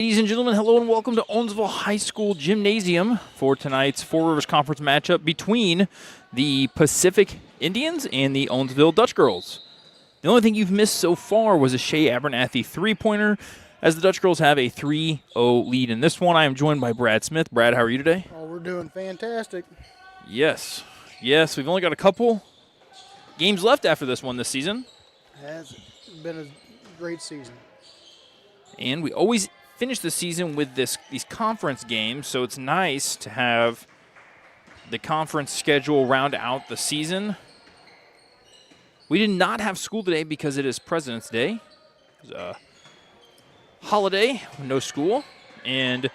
Ladies and gentlemen, hello and welcome to Owensville High School Gymnasium for tonight's Four Rivers Conference matchup between the Pacific Indians and the Owensville Dutchgirls. The only thing you've missed so far was a Shea Abernathy three-pointer, as the Dutchgirls have a 3-0 lead in this one. I am joined by Brad Smith. Brad, how are you today? Oh, we're doing fantastic. Yes, we've only got a couple games left after this one this season. It has been a great season. And we always finish the season with these conference games, so it's nice to have the conference schedule round out the season. We did not have school today because it is President's Day. It was a holiday, no school, and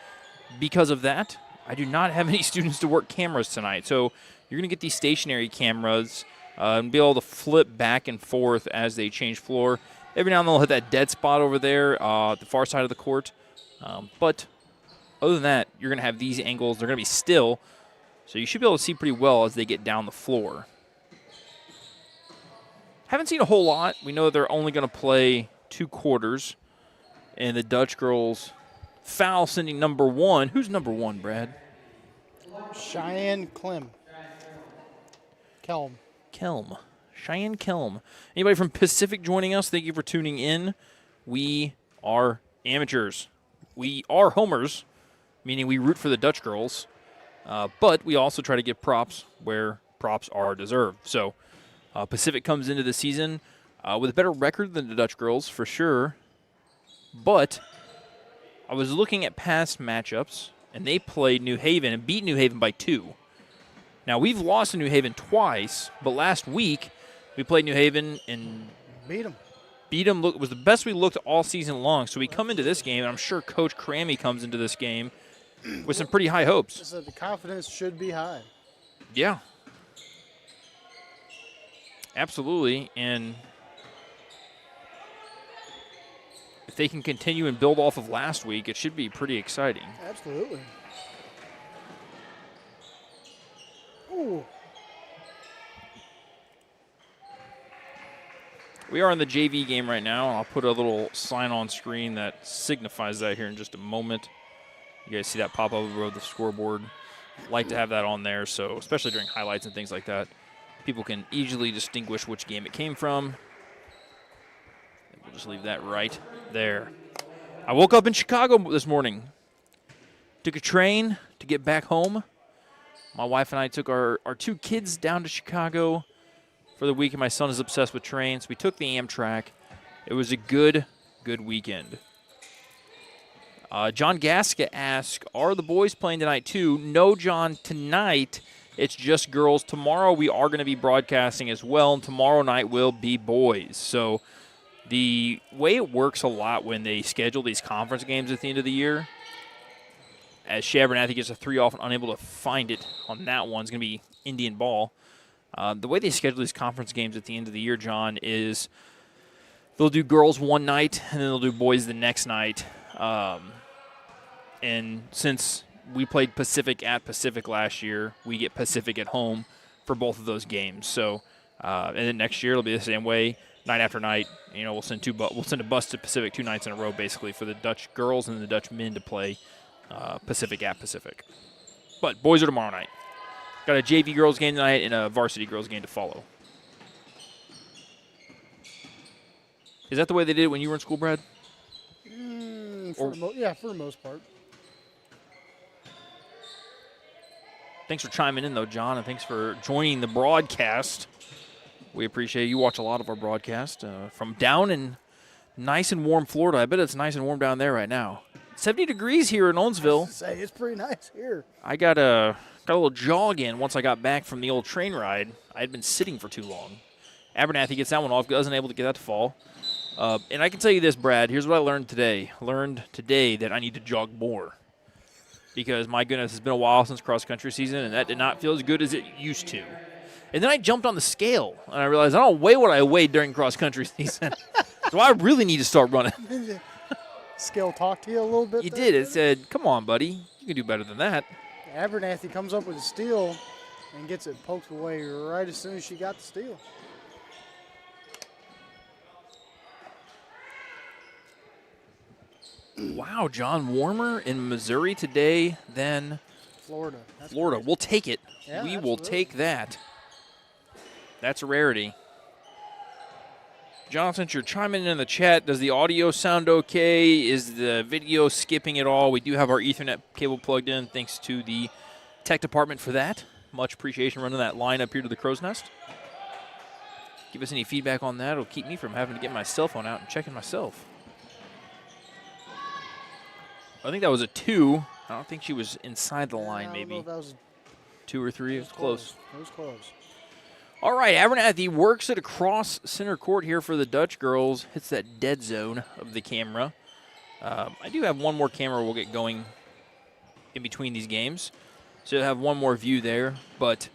because of that, I do not have any students to work cameras tonight. So you're going to get these stationary cameras and be able to flip back and forth as they change floor. Every now and then they'll hit that dead spot over there at the far side of the court. But other than that, you're going to have these angles. They're going to be still, so you should be able to see pretty well as they get down the floor. Haven't seen a whole lot. We know they're only going to play 2 quarters. And the Dutch girls foul sending number 1. Who's number 1, Brad? Cheyenne Kelm. Cheyenne Kelm. Anybody from Pacific joining us? Thank you for tuning in. We are amateurs. We are homers, meaning we root for the Dutch girls, but we also try to give props where props are deserved. So Pacific comes into the season with a better record than the Dutch girls, for sure. But I was looking at past matchups, and they played New Haven and beat New Haven by 2. Now, we've lost to New Haven twice, but last week we played New Haven and beat them. It was the best we looked all season long. So we come into this game, and I'm sure Coach Crammy comes into this game with some pretty high hopes. So the confidence should be high. Yeah. Absolutely. And if they can continue and build off of last week, it should be pretty exciting. Absolutely. Ooh. We are in the JV game right now. I'll put a little sign on screen that signifies that here in just a moment. You guys see that pop up above the scoreboard. Like to have that on there, so especially during highlights and things like that, people can easily distinguish which game it came from. And we'll just leave that right there. I woke up in Chicago this morning. Took a train to get back home. My wife and I took our 2 kids down to Chicago for the weekend. My son is obsessed with trains. We took the Amtrak. It was a good weekend. John Gaska asked, are the boys playing tonight too? No, John, tonight it's just girls. Tomorrow we are going to be broadcasting as well, and tomorrow night will be boys. So the way it works a lot when they schedule these conference games at the end of the year, as Shea Abernathy gets a 3 off and unable to find it on that one, it's going to be Indian ball. The way they schedule these conference games at the end of the year, John, is they'll do girls one night and then they'll do boys the next night. And since we played Pacific at Pacific last year, we get Pacific at home for both of those games. So, and then next year it'll be the same way, night after night. You know, we'll send a bus to Pacific 2 nights in a row, basically, for the Dutch girls and the Dutch men to play Pacific at Pacific. But boys are tomorrow night. Got a JV girls game tonight and a varsity girls game to follow. Is that the way they did it when you were in school, Brad? For the most part. Thanks for chiming in, though, John, and thanks for joining the broadcast. We appreciate it. You watch a lot of our broadcast from down in nice and warm Florida. I bet it's nice and warm down there right now. 70 degrees here in Owensville. Say it's pretty nice here. I got a little jog in once I got back from the old train ride. I had been sitting for too long. Abernathy gets that one off, wasn't able to get that to fall. And I can tell you this, Brad, here's what I learned today. Learned today that I need to jog more. Because, my goodness, it's been a while since cross-country season, and that did not feel as good as it used to. And then I jumped on the scale, and I realized I don't weigh what I weighed during cross-country season. So I really need to start running. Scale talked to you a little bit? It did. It said, come on, buddy. You can do better than that. Abernathy comes up with a steal and gets it poked away right as soon as she got the steal. Wow, John, warmer in Missouri today than Florida. That's Florida. crazy. We'll take it. Yeah, We will absolutely. take that. That's a rarity. John, since you're chiming in the chat, does the audio sound okay? Is the video skipping at all? We do have our Ethernet cable plugged in. Thanks to the tech department for that. Much appreciation running that line up here to the Crow's Nest. Give us any feedback on that. It'll keep me from having to get my cell phone out and checking myself. I think that was a 2. I don't think she was inside the line, maybe. That was 2 or 3. It was close. It was close. All right, Abernathy works it across center court here for the Dutch girls. Hits that dead zone of the camera. I do have one more camera we'll get going in between these games. So you'll have one more view there. But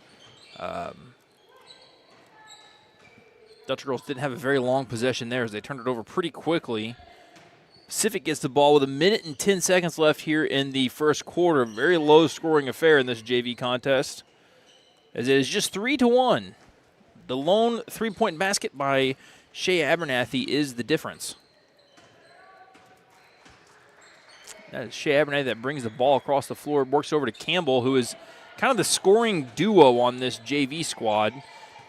Dutch girls didn't have a very long possession there as they turned it over pretty quickly. Pacific gets the ball with 1 minute and 10 seconds left here in the first quarter. Very low-scoring affair in this JV contest, as it is just 3-1. The lone three-point basket by Shea Abernathy is the difference. That is Shea Abernathy that brings the ball across the floor, works over to Campbell, who is kind of the scoring duo on this JV squad.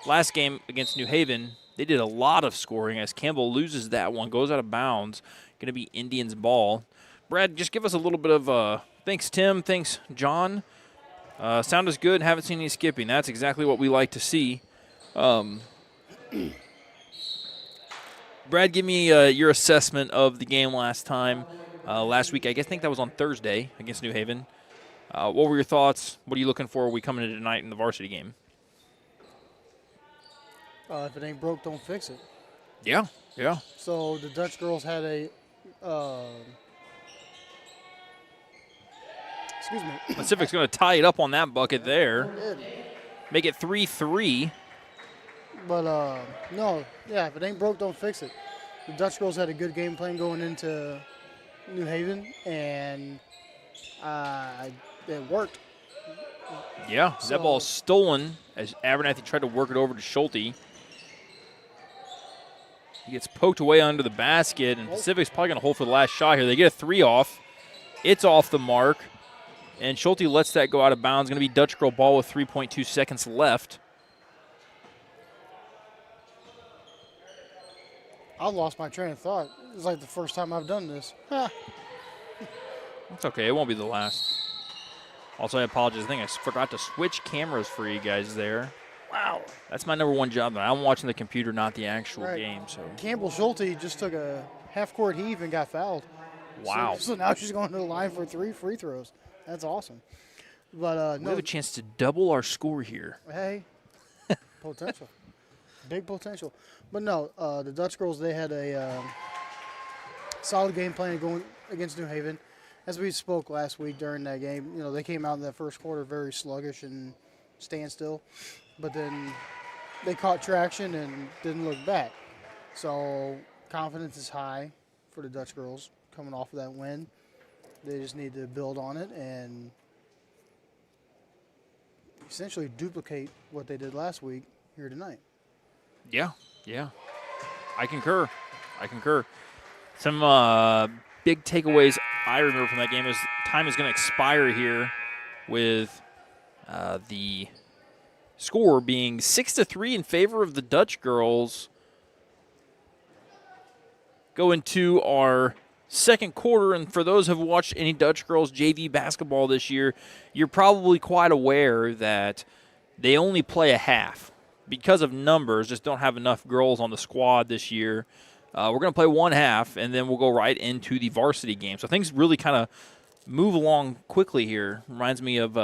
Last game against New Haven, they did a lot of scoring as Campbell loses that one, goes out of bounds. Going to be Indians' ball. Brad, just give us a little bit of thanks, Tim. Thanks, John. Sound is good. Haven't seen any skipping. That's exactly what we like to see. Brad, give me your assessment of the game last week. I think that was on Thursday against New Haven. What were your thoughts? What are you looking for? Are we coming into tonight in the varsity game? If it ain't broke, don't fix it. Yeah. So the Dutch girls had a excuse me. Pacific's going to tie it up on that bucket there. Make it 3-3. But, no, yeah, if it ain't broke, don't fix it. The Dutch girls had a good game plan going into New Haven, and it worked. Yeah, that ball's stolen as Abernathy tried to work it over to Schulte. He gets poked away under the basket, and Pacific's probably going to hold for the last shot here. They get a 3 off. It's off the mark, and Schulte lets that go out of bounds. Going to be Dutch girl ball with 3.2 seconds left. I lost my train of thought. It's like the first time I've done this. It's okay. It won't be the last. Also, I apologize. I think I forgot to switch cameras for you guys there. Wow. That's my number one job. I'm watching the computer, not the actual game. So Campbell Schulte just took a half-court heave and got fouled. Wow. So now she's going to the line for 3 free throws. That's awesome. But we have a chance to double our score here. Hey, potential. Big potential. But no, the Dutch girls, they had a solid game plan going against New Haven. As we spoke last week during that game, they came out in that first quarter very sluggish and standstill. But then they caught traction and didn't look back. So confidence is high for the Dutch girls coming off of that win. They just need to build on it and essentially duplicate what they did last week here tonight. Yeah. I concur. Some big takeaways I remember from that game is time is going to expire here with the score being 6-3 in favor of the Dutch girls. Go into our second quarter, and for those who have watched any Dutch girls JV basketball this year, you're probably quite aware that they only play a half. Because of numbers, just don't have enough girls on the squad this year. We're going to play one half, and then we'll go right into the varsity game. So things really kind of move along quickly here. Reminds me of,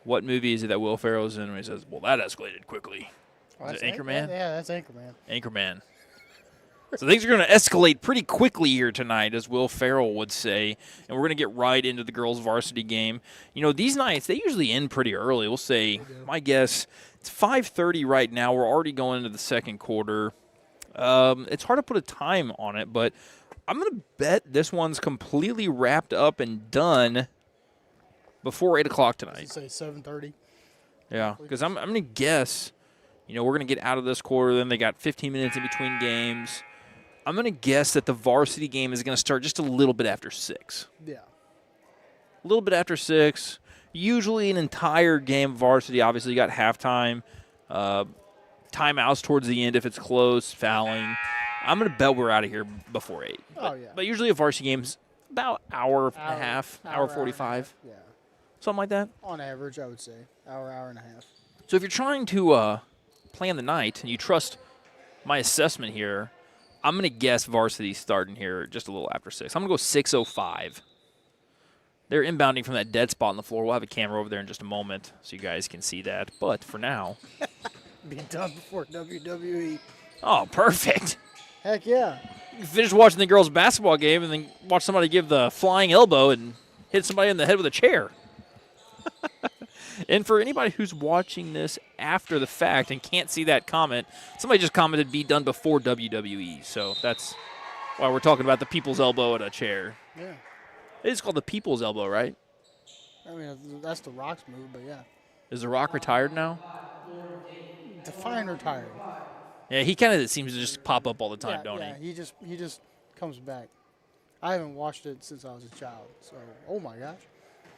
what movie is it that Will Ferrell's in when he says, well, that escalated quickly? Is it Anchorman? Yeah, that's Anchorman. Anchorman. So things are going to escalate pretty quickly here tonight, as Will Ferrell would say, and we're going to get right into the girls' varsity game. These nights, they usually end pretty early. We'll say, my guess, it's 5:30 right now. We're already going into the second quarter. It's hard to put a time on it, but I'm going to bet this one's completely wrapped up and done before 8 o'clock tonight. Let's say 7:30. Yeah, because I'm going to guess, we're going to get out of this quarter. Then they got 15 minutes in between games. I'm going to guess that the varsity game is going to start just a little bit after 6. Yeah. A little bit after 6. Usually an entire game of varsity. Obviously, you got halftime, timeouts towards the end if it's close, fouling. I'm going to bet we're out of here before 8. But usually a varsity game's about hour and a half, hour 45. Yeah. Something like that. On average, I would say. Hour and a half. So if you're trying to plan the night and you trust my assessment here, I'm going to guess varsity starting here just a little after 6. I'm going to go 6:05. They're inbounding from that dead spot on the floor. We'll have a camera over there in just a moment so you guys can see that. But for now. Be done before WWE. Oh, perfect. Heck yeah. You finish watching the girls' basketball game and then watch somebody give the flying elbow and hit somebody in the head with a chair. And for anybody who's watching this after the fact and can't see that comment, somebody just commented be done before WWE. So that's why we're talking about the people's elbow at a chair. Yeah. It is called the people's elbow, right? I mean, that's the Rock's move, but yeah. Is The Rock retired now? Define retired. Yeah, he kind of seems to just pop up all the time, don't he? Yeah, he just comes back. I haven't watched it since I was a child, so oh my gosh.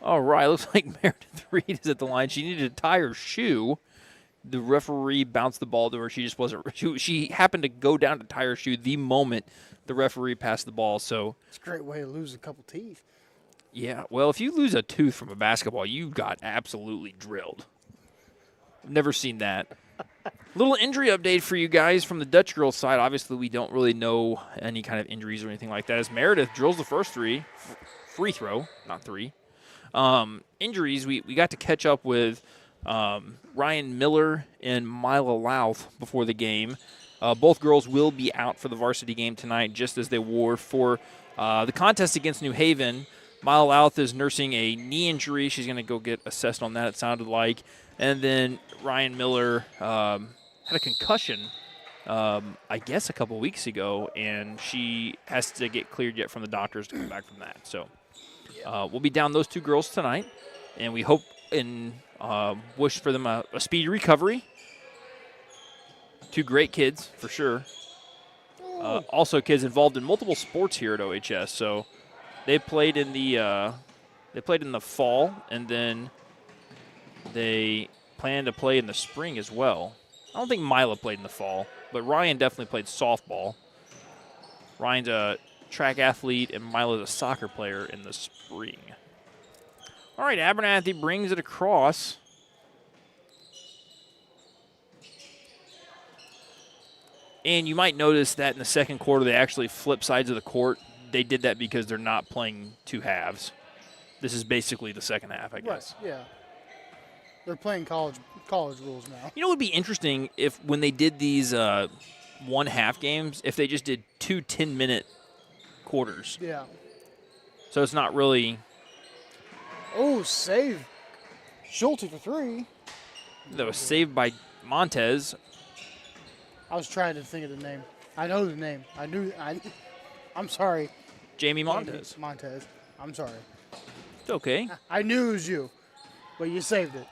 All right, looks like Meredith Reed is at the line. She needed to tie her shoe. The referee bounced the ball to her. She just wasn't. She happened to go down to tie her shoe the moment the referee passed the ball. So it's a great way to lose a couple teeth. Yeah, well, if you lose a tooth from a basketball, you got absolutely drilled. Never seen that. Little injury update for you guys from the Dutchgirls side. Obviously, we don't really know any kind of injuries or anything like that. As Meredith drills the first free throw, not 3. Injuries, we got to catch up with Ryan Miller and Mila Louth before the game. Both girls will be out for the varsity game tonight, just as they were for the contest against New Haven. Mila Louth is nursing a knee injury. She's going to go get assessed on that, it sounded like. And then Ryan Miller had a concussion, I guess, a couple weeks ago, and she has to get cleared yet from the doctors to come back from that. So we'll be down those 2 girls tonight, and we hope and wish for them a speedy recovery. 2 great kids, for sure. Also kids involved in multiple sports here at OHS, so they played in the fall, and then they plan to play in the spring as well. I don't think Mila played in the fall, but Ryan definitely played softball. Ryan's a track athlete, and Mila's a soccer player in the spring. All right, Abernathy brings it across. And you might notice that in the second quarter, they actually flip sides of the court. They did that because they're not playing 2 halves. This is basically the second half, I guess. Right, yeah. They're playing college rules now. You know what would be interesting if when they did these 1-half games, if they just did 2 10-minute quarters. Yeah. So it's not really. Oh, save. Schulte for 3. That was saved by Montez. I was trying to think of the name. I know the name. I'm sorry. Jamie Montez. Montez. I'm sorry. It's okay. I knew it was you, but you saved it.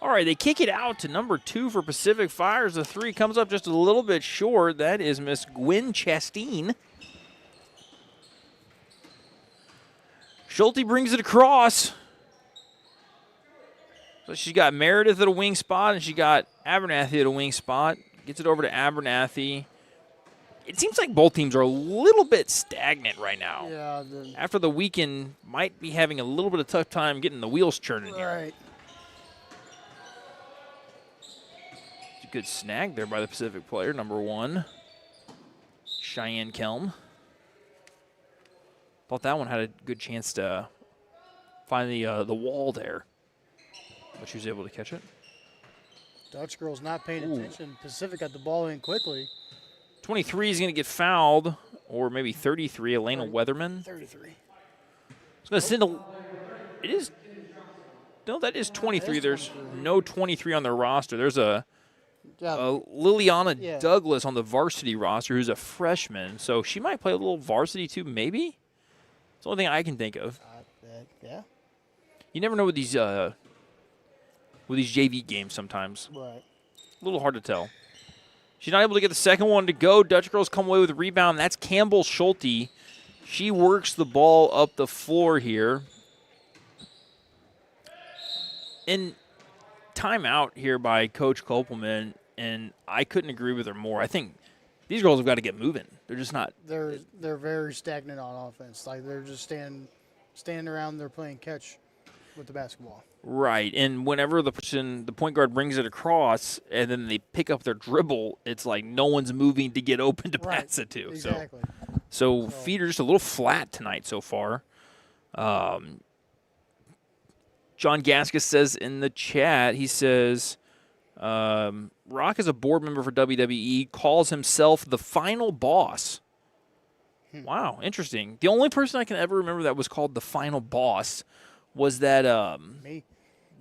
All right, they kick it out to number 2 for Pacific Fires. The 3 comes up just a little bit short. That is Miss Gwen Chasteen. Schulte brings it across. So she's got Meredith at a wing spot, and she got Abernathy at a wing spot. Gets it over to Abernathy. It seems like both teams are a little bit stagnant right now. Yeah. After the weekend, might be having a little bit of tough time getting the wheels churning here. Right. It's a good snag there by the Pacific player, number 1, Cheyenne Kelm. Thought that one had a good chance to find the wall there, but she was able to catch it. Dutch girls not paying attention. Pacific got the ball in quickly. 23 is going to get fouled, or maybe 33, Elena Weatherman. 33. It's going to send a. It is. No, that is 23. There's no 23 on their roster. There's a Liliana Douglas on the varsity roster who's a freshman, so she might play a little varsity too, maybe? It's the only thing I can think of. Yeah. You never know with these JV games sometimes. Right. A little hard to tell. She's not able to get the second one to go. Dutch Girls come away with a rebound. That's Campbell Schulte. She works the ball up the floor here. And timeout here by Coach Kopelman, and I couldn't agree with her more. I think these girls have got to get moving. They're just not. They're very stagnant on offense. Like they're just standing around. They're playing catch with the basketball. Right, and whenever the point guard brings it across, and then they pick up their dribble, it's like no one's moving to get open to pass it to. Exactly. So feet are just a little flat tonight so far. John Gaskus says in the chat, he says, Rock is a board member for WWE, calls himself the final boss. Wow, interesting. The only person I can ever remember that was called the final boss was that Me?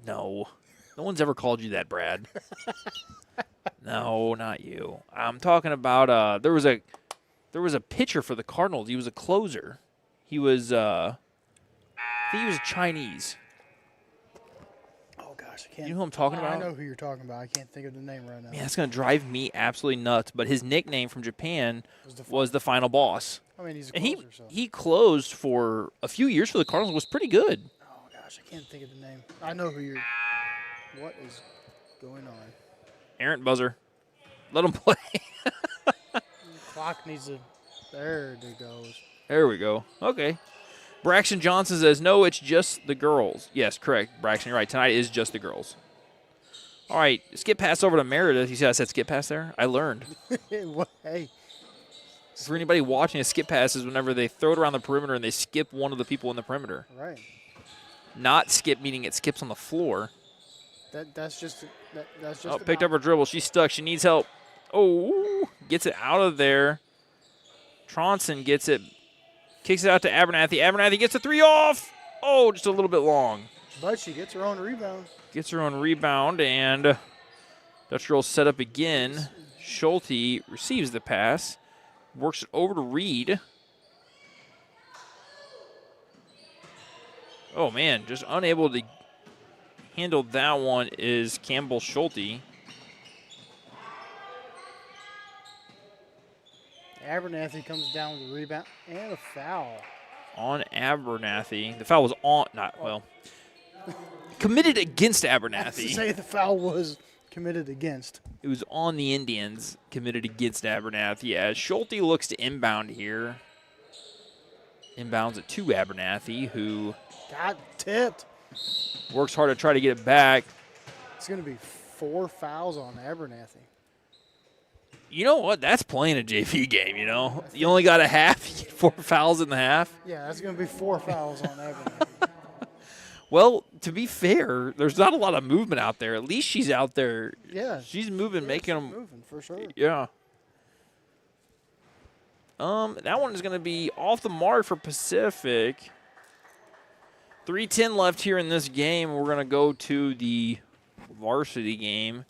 No one's ever called you that, Brad. No, not you. I'm talking about there was a pitcher for the Cardinals. He was a closer. He was I think he was Chinese. Oh gosh, I can't. You know who I'm talking about? I know who you're talking about. I can't think of the name right now. Man, that's gonna drive me absolutely nuts. But his nickname from Japan was the final boss. I mean, he's a And closer. he closed for a few years for the Cardinals. Was pretty good. Oh gosh, I can't think of the name. I know who you're. What is going on? Errant buzzer. Let him play. Clock needs to. There it goes. There we go. Okay. Braxton Johnson says, no, it's just the girls. Yes, correct. Braxton, you're right. Tonight is just the girls. All right. Skip pass over to Meredith. You see how I said skip pass there? I learned. Hey. For anybody watching, a skip pass is whenever they throw it around the perimeter and they skip one of the people in the perimeter. Right. Not skip, meaning it skips on the floor. That's just. Oh, picked up her dribble. She's stuck. She needs help. Oh, gets it out of there. Tronson gets it. Kicks it out to Abernathy. Abernathy gets a three off. Oh, just a little bit long. But she gets her own rebound. Gets her own rebound, and Dutch Girls set up again. Schulte receives the pass. Works it over to Reed. Oh, man, just unable to handle that one is Campbell Schulte. Abernathy comes down with a rebound and a foul. On Abernathy. The foul was on, committed against I Abernathy. say the foul was committed against. It was on the Indians, committed against Abernathy. As Schulte looks to inbound here. Inbounds it to Abernathy, who got tipped. Works hard to try to get it back. It's going to be 4 fouls on Abernathy. You know what? That's playing a JV game, you know. You only got a half. You get 4 fouls in the half. Yeah, that's going to be 4 fouls on Abernathy. Well, to be fair, there's not a lot of movement out there. At least she's out there. Yeah. She's moving, making them. Moving, for sure. Yeah. That one is going to be off the mark for Pacific. 3:10 left here in this game. We're going to go to the varsity game.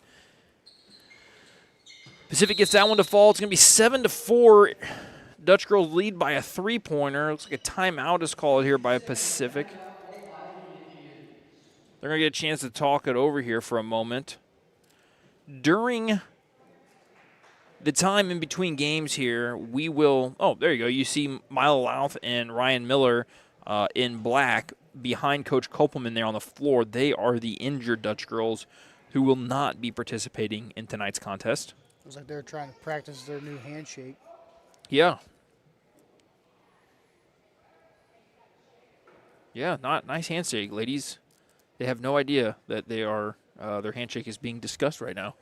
Pacific gets that one to fall. It's going to be 7-4. Dutch Girls lead by a 3-pointer. Looks like a timeout is called here by Pacific. They're going to get a chance to talk it over here for a moment. During the time in between games here, we will – oh, there you go. You see Milo Louth and Ryan Miller in black behind Coach Kopelman there on the floor. They are the injured Dutch Girls who will not be participating in tonight's contest. It was like they were trying to practice their new handshake. Yeah. Yeah, not nice handshake, ladies. They have no idea that they are their handshake is being discussed right now.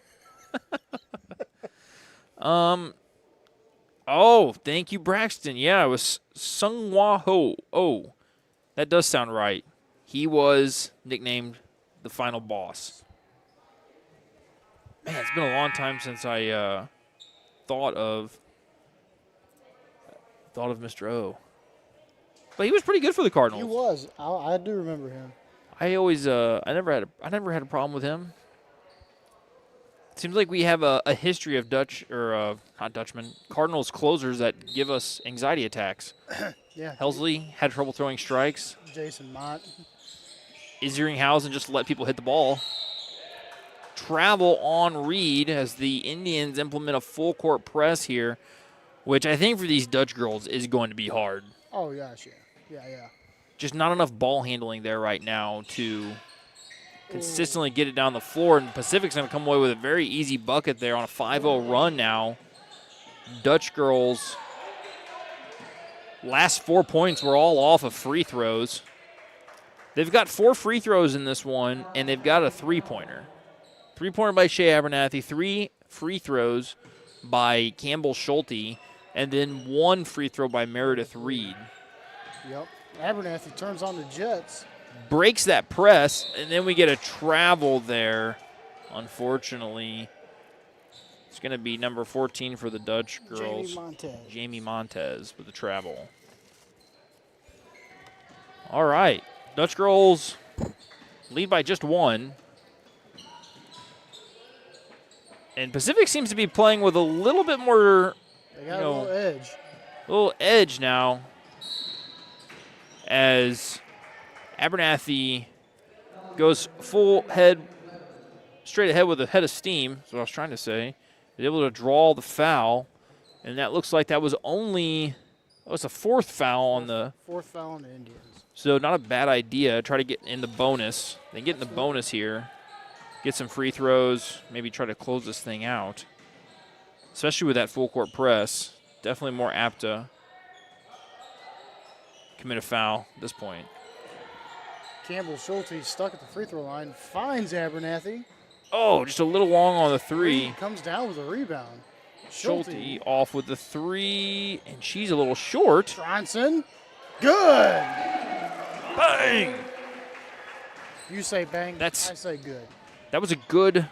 Oh, thank you, Braxton. Yeah, it was Sung-Hwa Ho. Oh, that does sound right. He was nicknamed the final boss. Man, it's been a long time since I thought of Mr. O. But he was pretty good for the Cardinals. He was. I do remember him. I always I never had a problem with him. Seems like we have a history of Cardinals closers that give us anxiety attacks. Yeah. Helsley had trouble throwing strikes. Jason Mott. Isringhausen just let people hit the ball. travel on Reed as the Indians implement a full court press here, which I think for these Dutch girls is going to be hard. Oh, gosh, yeah. Yeah. Just not enough ball handling there right now to consistently get it down the floor. And Pacific's going to come away with a very easy bucket there on a 5-0 run now. Dutch girls' last 4 points were all off of free throws. They've got 4 free throws in this one, and they've got a three-pointer. Three-pointer by Shea Abernathy, 3 free throws by Campbell Schulte, and then 1 free throw by Meredith Reed. Yep. Abernathy turns on the Jets. Breaks that press, and then we get a travel there. Unfortunately, it's going to be number 14 for the Dutch girls. Jamie Montez with the travel. All right. Dutch girls lead by just 1. And Pacific seems to be playing with a little bit more, they got a little edge. A little edge now as Abernathy goes full head, straight ahead with a head of steam. That's what I was trying to say. He's able to draw the foul, and that looks like that was only, it's a 4th foul on the. 4th foul on the Indians. So not a bad idea. Try to get in the bonus. Then get in the bonus here. Get some free throws. Maybe try to close this thing out. Especially with that full court press. Definitely more apt to commit a foul at this point. Campbell Schulte stuck at the free throw line. Finds Abernathy. Oh, just a little long on the 3. Comes down with a rebound. Schulte off with the 3. And she's a little short. Johnson. Good. Bang! You say bang, I say good. That was a good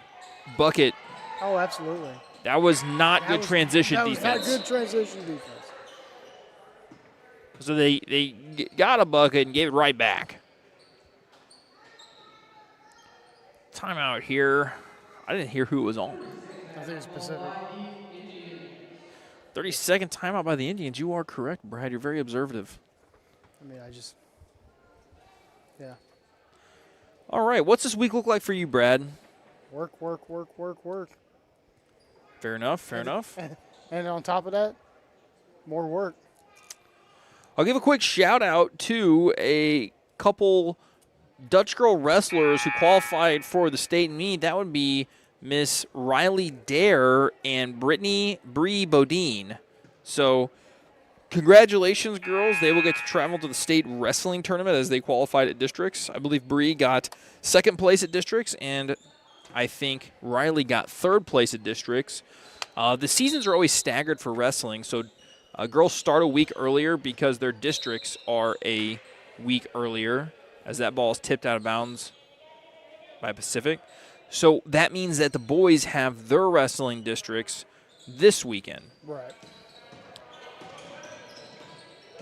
bucket. Oh, absolutely. That was not good transition defense. That was not good transition defense. So they got a bucket and gave it right back. Timeout here. I didn't hear who it was on. I think it's Pacific. 30-second timeout by the Indians. You are correct, Brad. You're very observative. I mean, yeah. All right, what's this week look like for you, Brad? Work. Fair enough. And on top of that, more work. I'll give a quick shout out to a couple Dutch girl wrestlers who qualified for the state meet. That would be Miss Riley Dare and Brittany Bree Bodine. So congratulations, girls. They will get to travel to the state wrestling tournament as they qualified at districts. I believe Bree got 2nd place at districts, and I think Riley got 3rd place at districts. The seasons are always staggered for wrestling, so girls start a week earlier because their districts are a week earlier, as that ball is tipped out of bounds by Pacific. So that means that the boys have their wrestling districts this weekend. Right.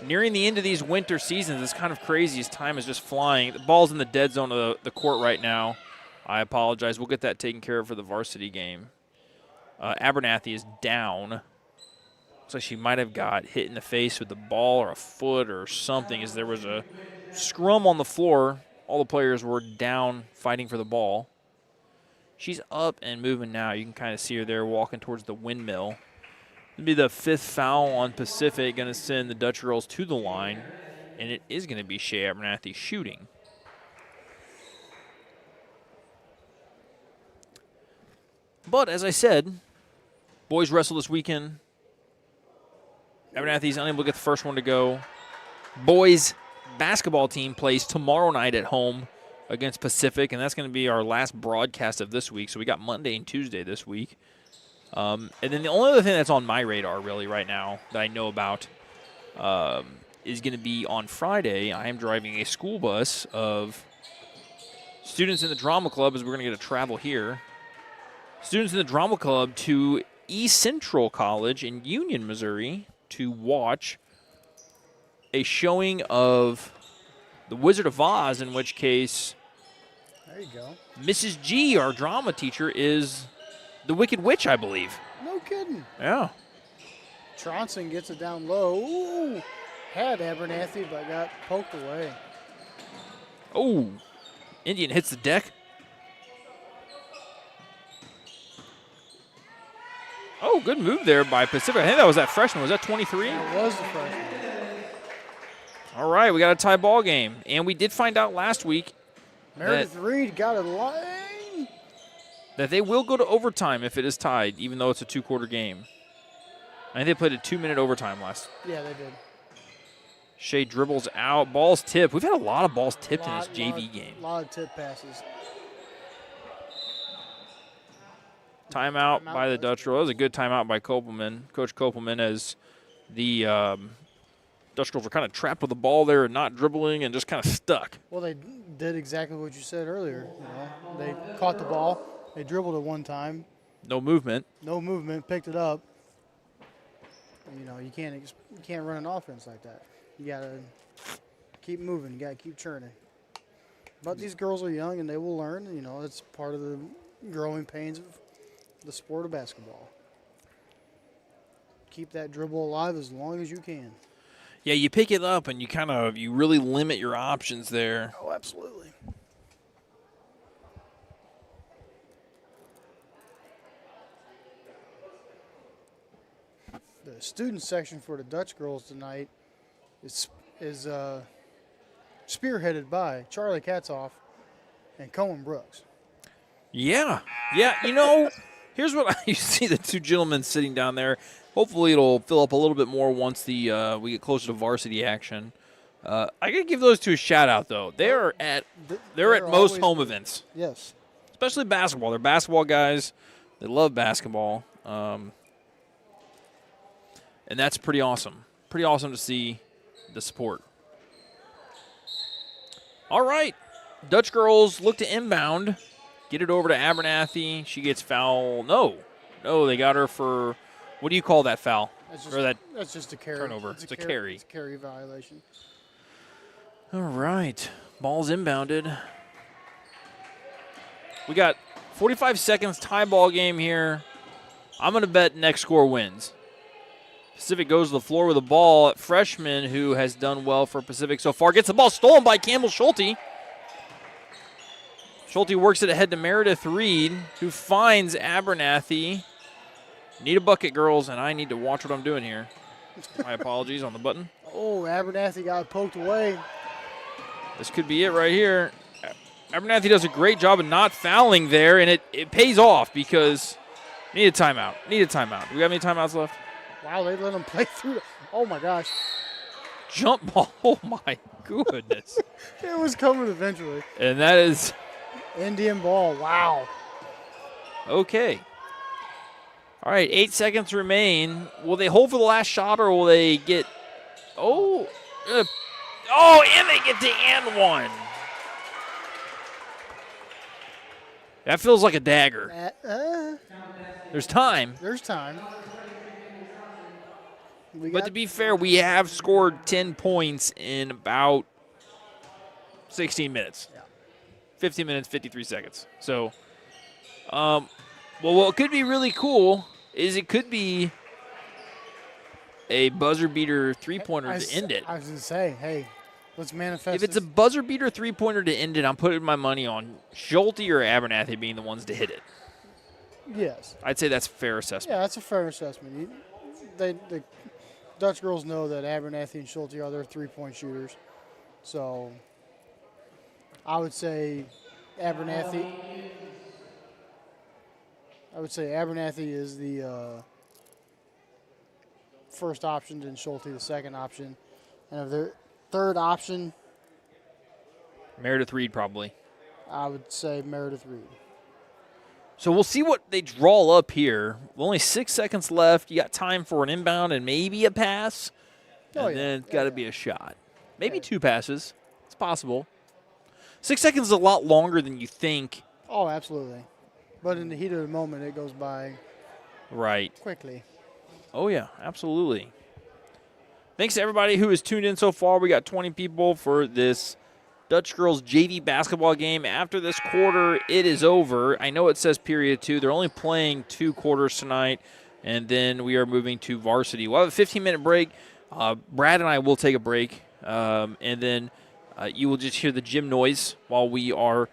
Nearing the end of these winter seasons, it's kind of crazy as time is just flying. The ball's in the dead zone of the court right now. I apologize. We'll get that taken care of for the varsity game. Abernathy is down. Looks like she might have got hit in the face with the ball or a foot or something, as there was a scrum on the floor. All the players were down fighting for the ball. She's up and moving now. You can kind of see her there walking towards the windmill. It'll be the 5th foul on Pacific, going to send the Dutch girls to the line, and it is going to be Shea Abernathy shooting. But as I said, boys wrestle this weekend. Abernathy's unable to get the first one to go. Boys basketball team plays tomorrow night at home against Pacific, and that's going to be our last broadcast of this week. So we got Monday and Tuesday this week. And then the only other thing that's on my radar really right now that I know about is going to be on Friday. I am driving a school bus of students in the drama club, as we're going to get a travel here. Students in the drama club to East Central College in Union, Missouri to watch a showing of The Wizard of Oz, in which case there you go. Mrs. G, our drama teacher, is the Wicked Witch, I believe. No kidding. Yeah. Tronson gets it down low. Ooh, had Abernathy, but got poked away. Oh, Indian hits the deck. Oh, good move there by Pacific. I think that was that freshman. Was that 23? It was the freshman. All right, we got a tie ball game. And we did find out last week Meredith Reed got a line. that they will go to overtime if it is tied, even though it's a 2-quarter game. I think they played a 2-minute overtime last. Yeah, they did. Shea dribbles out. Ball's tipped. We've had a lot of balls tipped in this JV game. A lot of tip passes. Timeout by the Dutch Girls. That was a good timeout by Kopelman, Coach Kopelman, as the Dutch Girls were kind of trapped with the ball there and not dribbling and just kind of stuck. Well, they did exactly what you said earlier. They caught the ball. They dribbled it one time. No movement. No movement. Picked it up. You can't run an offense like that. You gotta keep moving. You gotta keep churning. But these girls are young and they will learn. It's part of the growing pains of the sport of basketball. Keep that dribble alive as long as you can. Yeah, you pick it up and you really limit your options there. Oh, absolutely. The student section for the Dutch Girls tonight is spearheaded by Charlie Katzoff and Cohen Brooks. Yeah. Here's what you see the two gentlemen sitting down there. Hopefully it'll fill up a little bit more once we get closer to varsity action. I gotta give those two a shout out though. They're at most home events. Yes. Especially basketball. They're basketball guys. They love basketball. And that's pretty awesome. Pretty awesome to see the support. All right. Dutch Girls look to inbound. Get it over to Abernathy. She gets foul. No, they got her for, what do you call that foul? That's just a carry. Turnover. It's a carry. It's a carry violation. All right. Ball's inbounded. We got 45 seconds, tie ball game here. I'm going to bet next score wins. Pacific goes to the floor with the ball. Freshman, who has done well for Pacific so far, gets the ball stolen by Campbell Schulte. Schulte works it ahead to Meredith Reed, who finds Abernathy. Need a bucket, girls, and I need to watch what I'm doing here. My apologies on the button. Oh, Abernathy got poked away. This could be it right here. Abernathy does a great job of not fouling there, and it pays off because need a timeout. Do we have any timeouts left? Wow, they let him play through. Oh, my gosh. Jump ball. Oh, my goodness. It was coming eventually. And that is Indian ball. Wow. okay. All right, 8 seconds remain. Will they hold for the last shot or will they get – and they get the and one. That feels like a dagger. There's time. But to be fair, we have scored 10 points in about 16 minutes. Yeah. 15 minutes, 53 seconds. So, what could be really cool is it could be a buzzer beater three-pointer to end it. I was going to say, hey, let's manifest If it's a buzzer beater three-pointer to end it, I'm putting my money on Schulte or Abernathy being the ones to hit it. Yes. I'd say that's a fair assessment. Yeah, that's a fair assessment. The Dutch Girls know that Abernathy and Schulte are their three-point shooters. So I would say Abernathy is the first option and Schulte the second option. And if their third option, Meredith Reed probably. I would say Meredith Reed. So we'll see what they draw up here. Only 6 seconds left. You got time for an inbound and maybe a pass. And then it's got to be a shot. Maybe two passes. It's possible. 6 seconds is a lot longer than you think. Oh, absolutely. But in the heat of the moment, it goes by quickly. Oh, yeah, absolutely. Thanks to everybody who has tuned in so far. We got 20 people for this Dutch Girls JV basketball game. After this quarter, it is over. I know it says period 2. They're only playing 2 quarters tonight, and then we are moving to varsity. We'll have a 15-minute break. Brad and I will take a break, and then you will just hear the gym noise while we are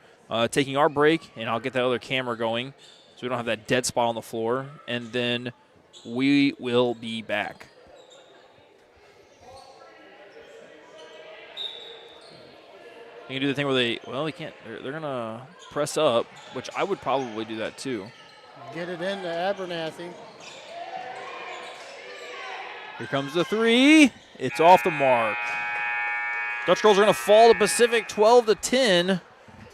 taking our break, and I'll get that other camera going so we don't have that dead spot on the floor. And then We will be back. You can do the thing where they can't. They're going to press up, which I would probably do that too. Get it into Abernathy. Here comes the three. It's off the mark. Dutch Girls are going to fall to Pacific 12-10.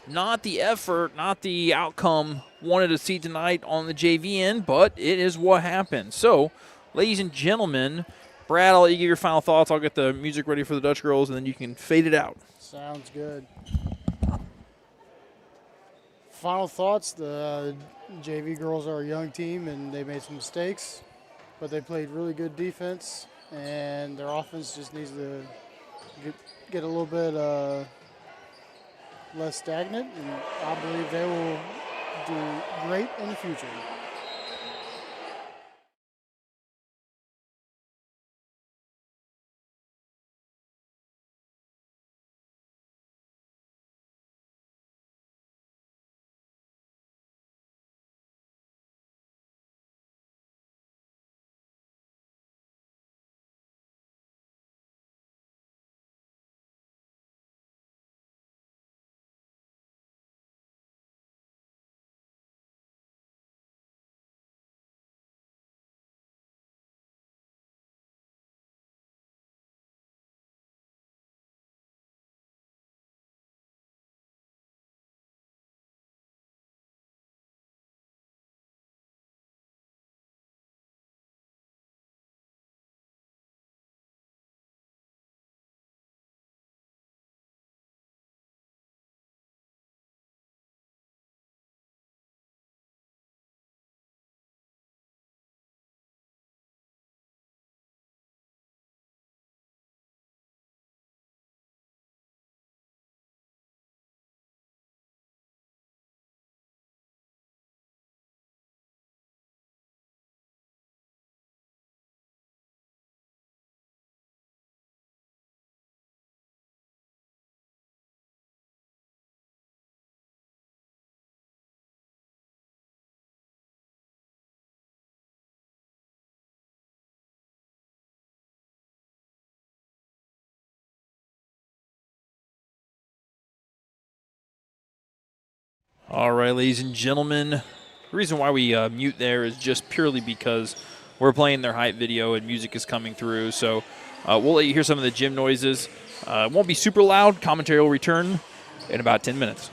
Not the effort, not the outcome wanted to see tonight on the JV end, but it is what happened. So, ladies and gentlemen, Brad, I'll let you give your final thoughts. I'll get the music ready for the Dutch Girls, and then you can fade it out. Sounds good. Final thoughts, the JV girls are a young team, and they made some mistakes, but they played really good defense, and their offense just needs to get a little bit less stagnant, and I believe they will do great in the future. All right, ladies and gentlemen, the reason why we mute there is just purely because we're playing their hype video and music is coming through. So we'll let you hear some of the gym noises. It won't be super loud. Commentary will return in about 10 minutes.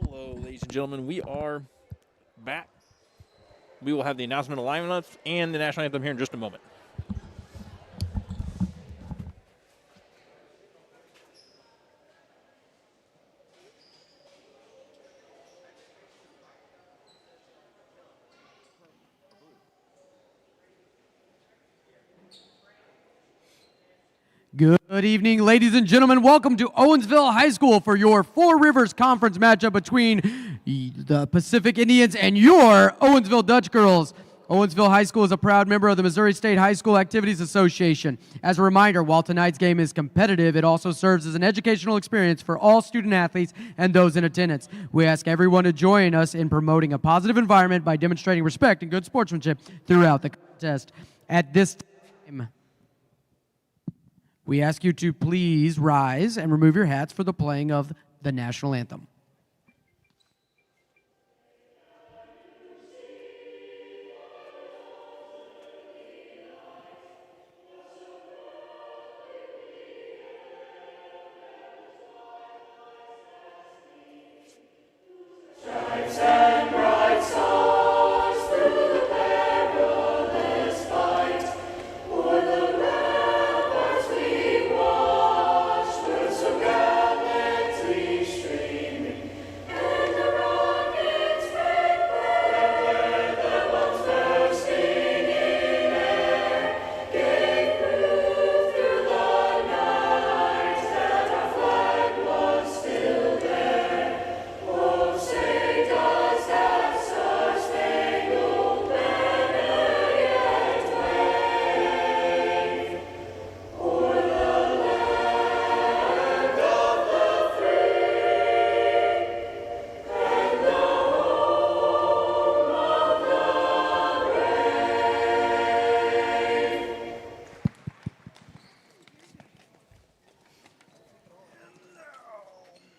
Hello, ladies and gentlemen. We are back. We will have the announcement of lineups and the national anthem here in just a moment. Good evening, ladies and gentlemen. Welcome to Owensville High School for your Four Rivers Conference matchup between the Pacific Indians and your Owensville Dutchgirls. Owensville High School is a proud member of the Missouri State High School Activities Association. As a reminder, while tonight's game is competitive, it also serves as an educational experience for all student athletes and those in attendance. We ask everyone to join us in promoting a positive environment by demonstrating respect and good sportsmanship throughout the contest. At this time, we ask you to please rise and remove your hats for the playing of the national anthem.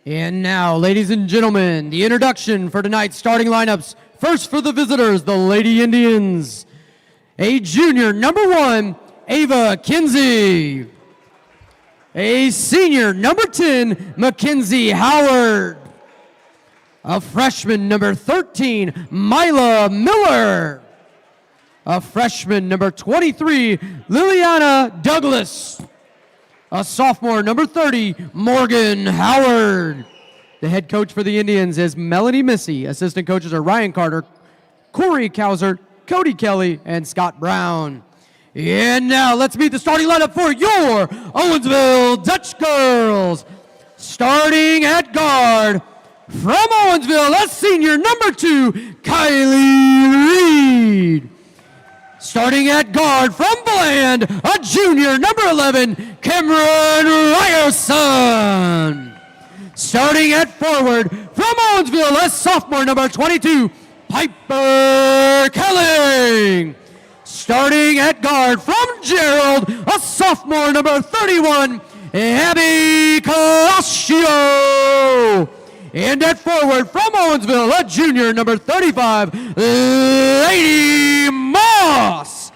And now, ladies and gentlemen, the introduction for tonight's starting lineups. First for the visitors, the Lady Indians. A junior, number 1, Ava Kinsey. A senior, number 10, Mackenzie Howard. A freshman, number 13, Mila Miller. A freshman, number 23, Liliana Douglas. A sophomore, number 30, Morgan Howard. The head coach for the Indians is Melanie Missy. Assistant coaches are Ryan Carter, Corey Cowser, Cody Kelly, and Scott Brown. And now let's meet the starting lineup for your Owensville Dutchgirls. Starting at guard, from Owensville, a senior, number 2, Kylie Reed. Starting at guard from Bland, a junior, number 11, Cameron Ryerson. Starting at forward from Owensville, a sophomore, number 22, Piper Kelly. Starting at guard from Gerald, a sophomore, number 31, Abby Colacio. And at forward from Owensville, a junior, number 35, Lady Moss.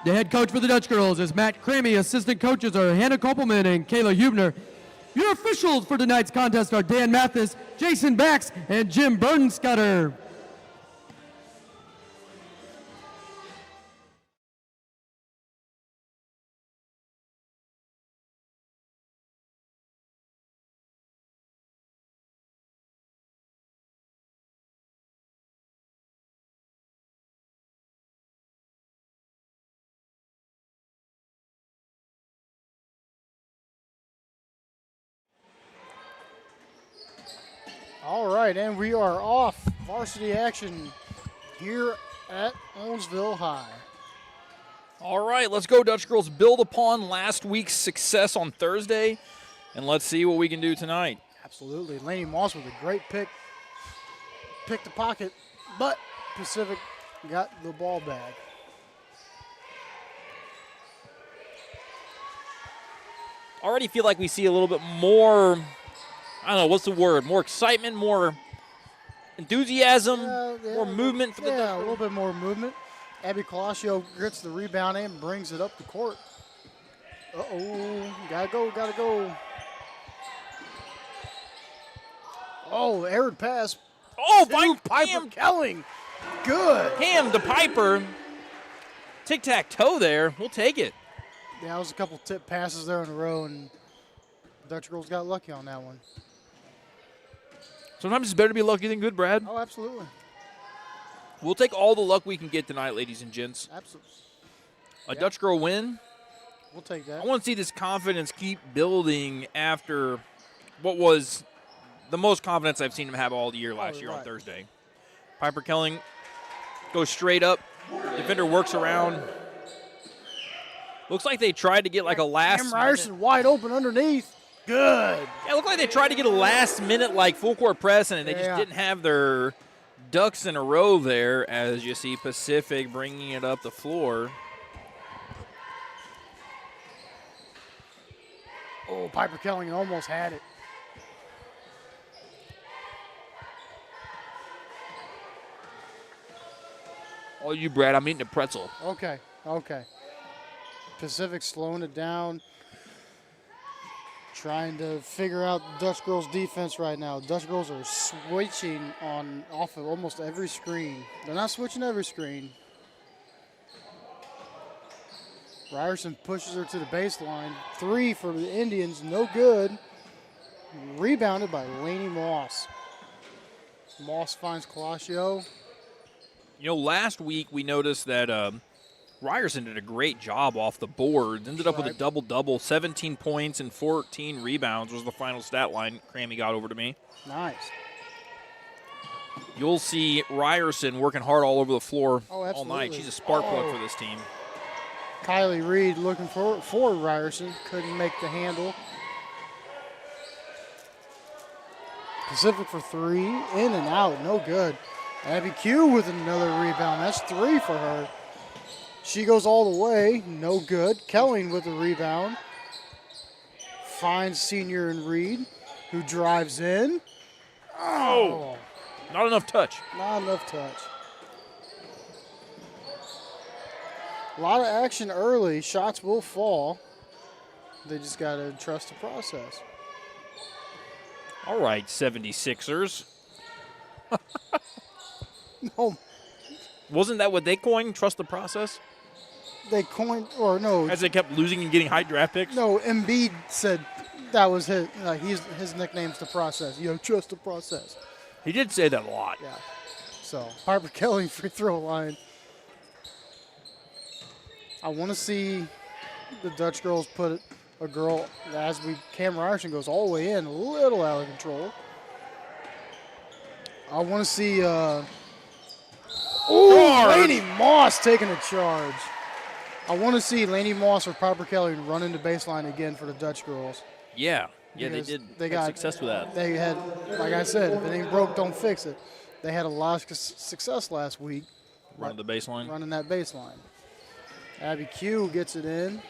The head coach for the Dutchgirls is Matt Cramey. Assistant coaches are Hannah Kopelman and Kayla Hubner. Your officials for tonight's contest are Dan Mathis, Jason Bax, and Jim Burdenscutter. All right, and we are off varsity action here at Owensville High. All right, let's go, Dutchgirls. Build upon last week's success on Thursday, and let's see what we can do tonight. Absolutely. Lady Moss with a great pick. Picked the pocket, but Pacific got the ball back. Already feel like we see a little bit more, I don't know, what's the word? More excitement, more enthusiasm, more movement for the Yeah, a Dutchgirls. little bit more movement. Abby Colacio gets the rebound and brings it up the court. Uh-oh, gotta go. Oh, errant pass. Oh, To Piper Kelling. Good. Cam to Piper. Tic-tac-toe there. We'll take it. Yeah, that was a couple tip passes there in a row, and Dutch Girls got lucky on that one. Sometimes it's better to be lucky than good, Brad. Oh, absolutely. We'll take all the luck we can get tonight, ladies and gents. Absolutely. A Dutch girl win. We'll take that. I want to see this confidence keep building after what was the most confidence I've seen him have all year last year on Thursday. Piper Kelling goes straight up. Defender works around. Looks like they tried to get like a last Cam Ryerson wide open underneath. Good. Yeah, it looked like they tried to get a last-minute, like, full-court press, and they just didn't have their ducks in a row there, as you see Pacific bringing it up the floor. Oh, Piper Kelling almost had it. Oh, you, Brad, I'm eating a pretzel. Okay. Pacific slowing it down. Trying to figure out Dutch Girls' defense right now. Dutch Girls are switching off of almost every screen. They're not switching every screen. Ryerson pushes her to the baseline. 3 for the Indians, no good. Rebounded by Lainey Moss. Moss finds Colacio. You know, last week we noticed that Ryerson did a great job off the board. Ended up with a double-double, 17 points and 14 rebounds was the final stat line Crammy got over to me. Nice. You'll see Ryerson working hard all over the floor all night. She's a spark plug for this team. Kylie Reed looking for Ryerson. Couldn't make the handle. Pacific for 3. In and out. No good. Abby Q with another rebound. That's 3 for her. She goes all the way. No good. Kelling with a rebound. Finds senior and Reed, who drives in. Oh! Not enough touch. Not enough touch. A lot of action early. Shots will fall. They just got to trust the process. All right, 76ers. No. Wasn't that what they coined, trust the process? They coined, or no. As they kept losing and getting high draft picks? No, Embiid said that was his, his nickname's the process. Trust the process. He did say that a lot. Yeah. So, Piper Kelly free throw line. I want to see the Dutch Girls put a girl, Cam Ryerson goes all the way in, a little out of control. I want to see, Lainey Moss taking a charge. I want to see Lainey Moss or Piper Kelly run into baseline again for the Dutch Girls. Yeah, they did. They got success with that. They had, like I said, if it ain't broke, don't fix it. They had a lot of success last week. Running the baseline. Running that baseline. Abby Q gets it in.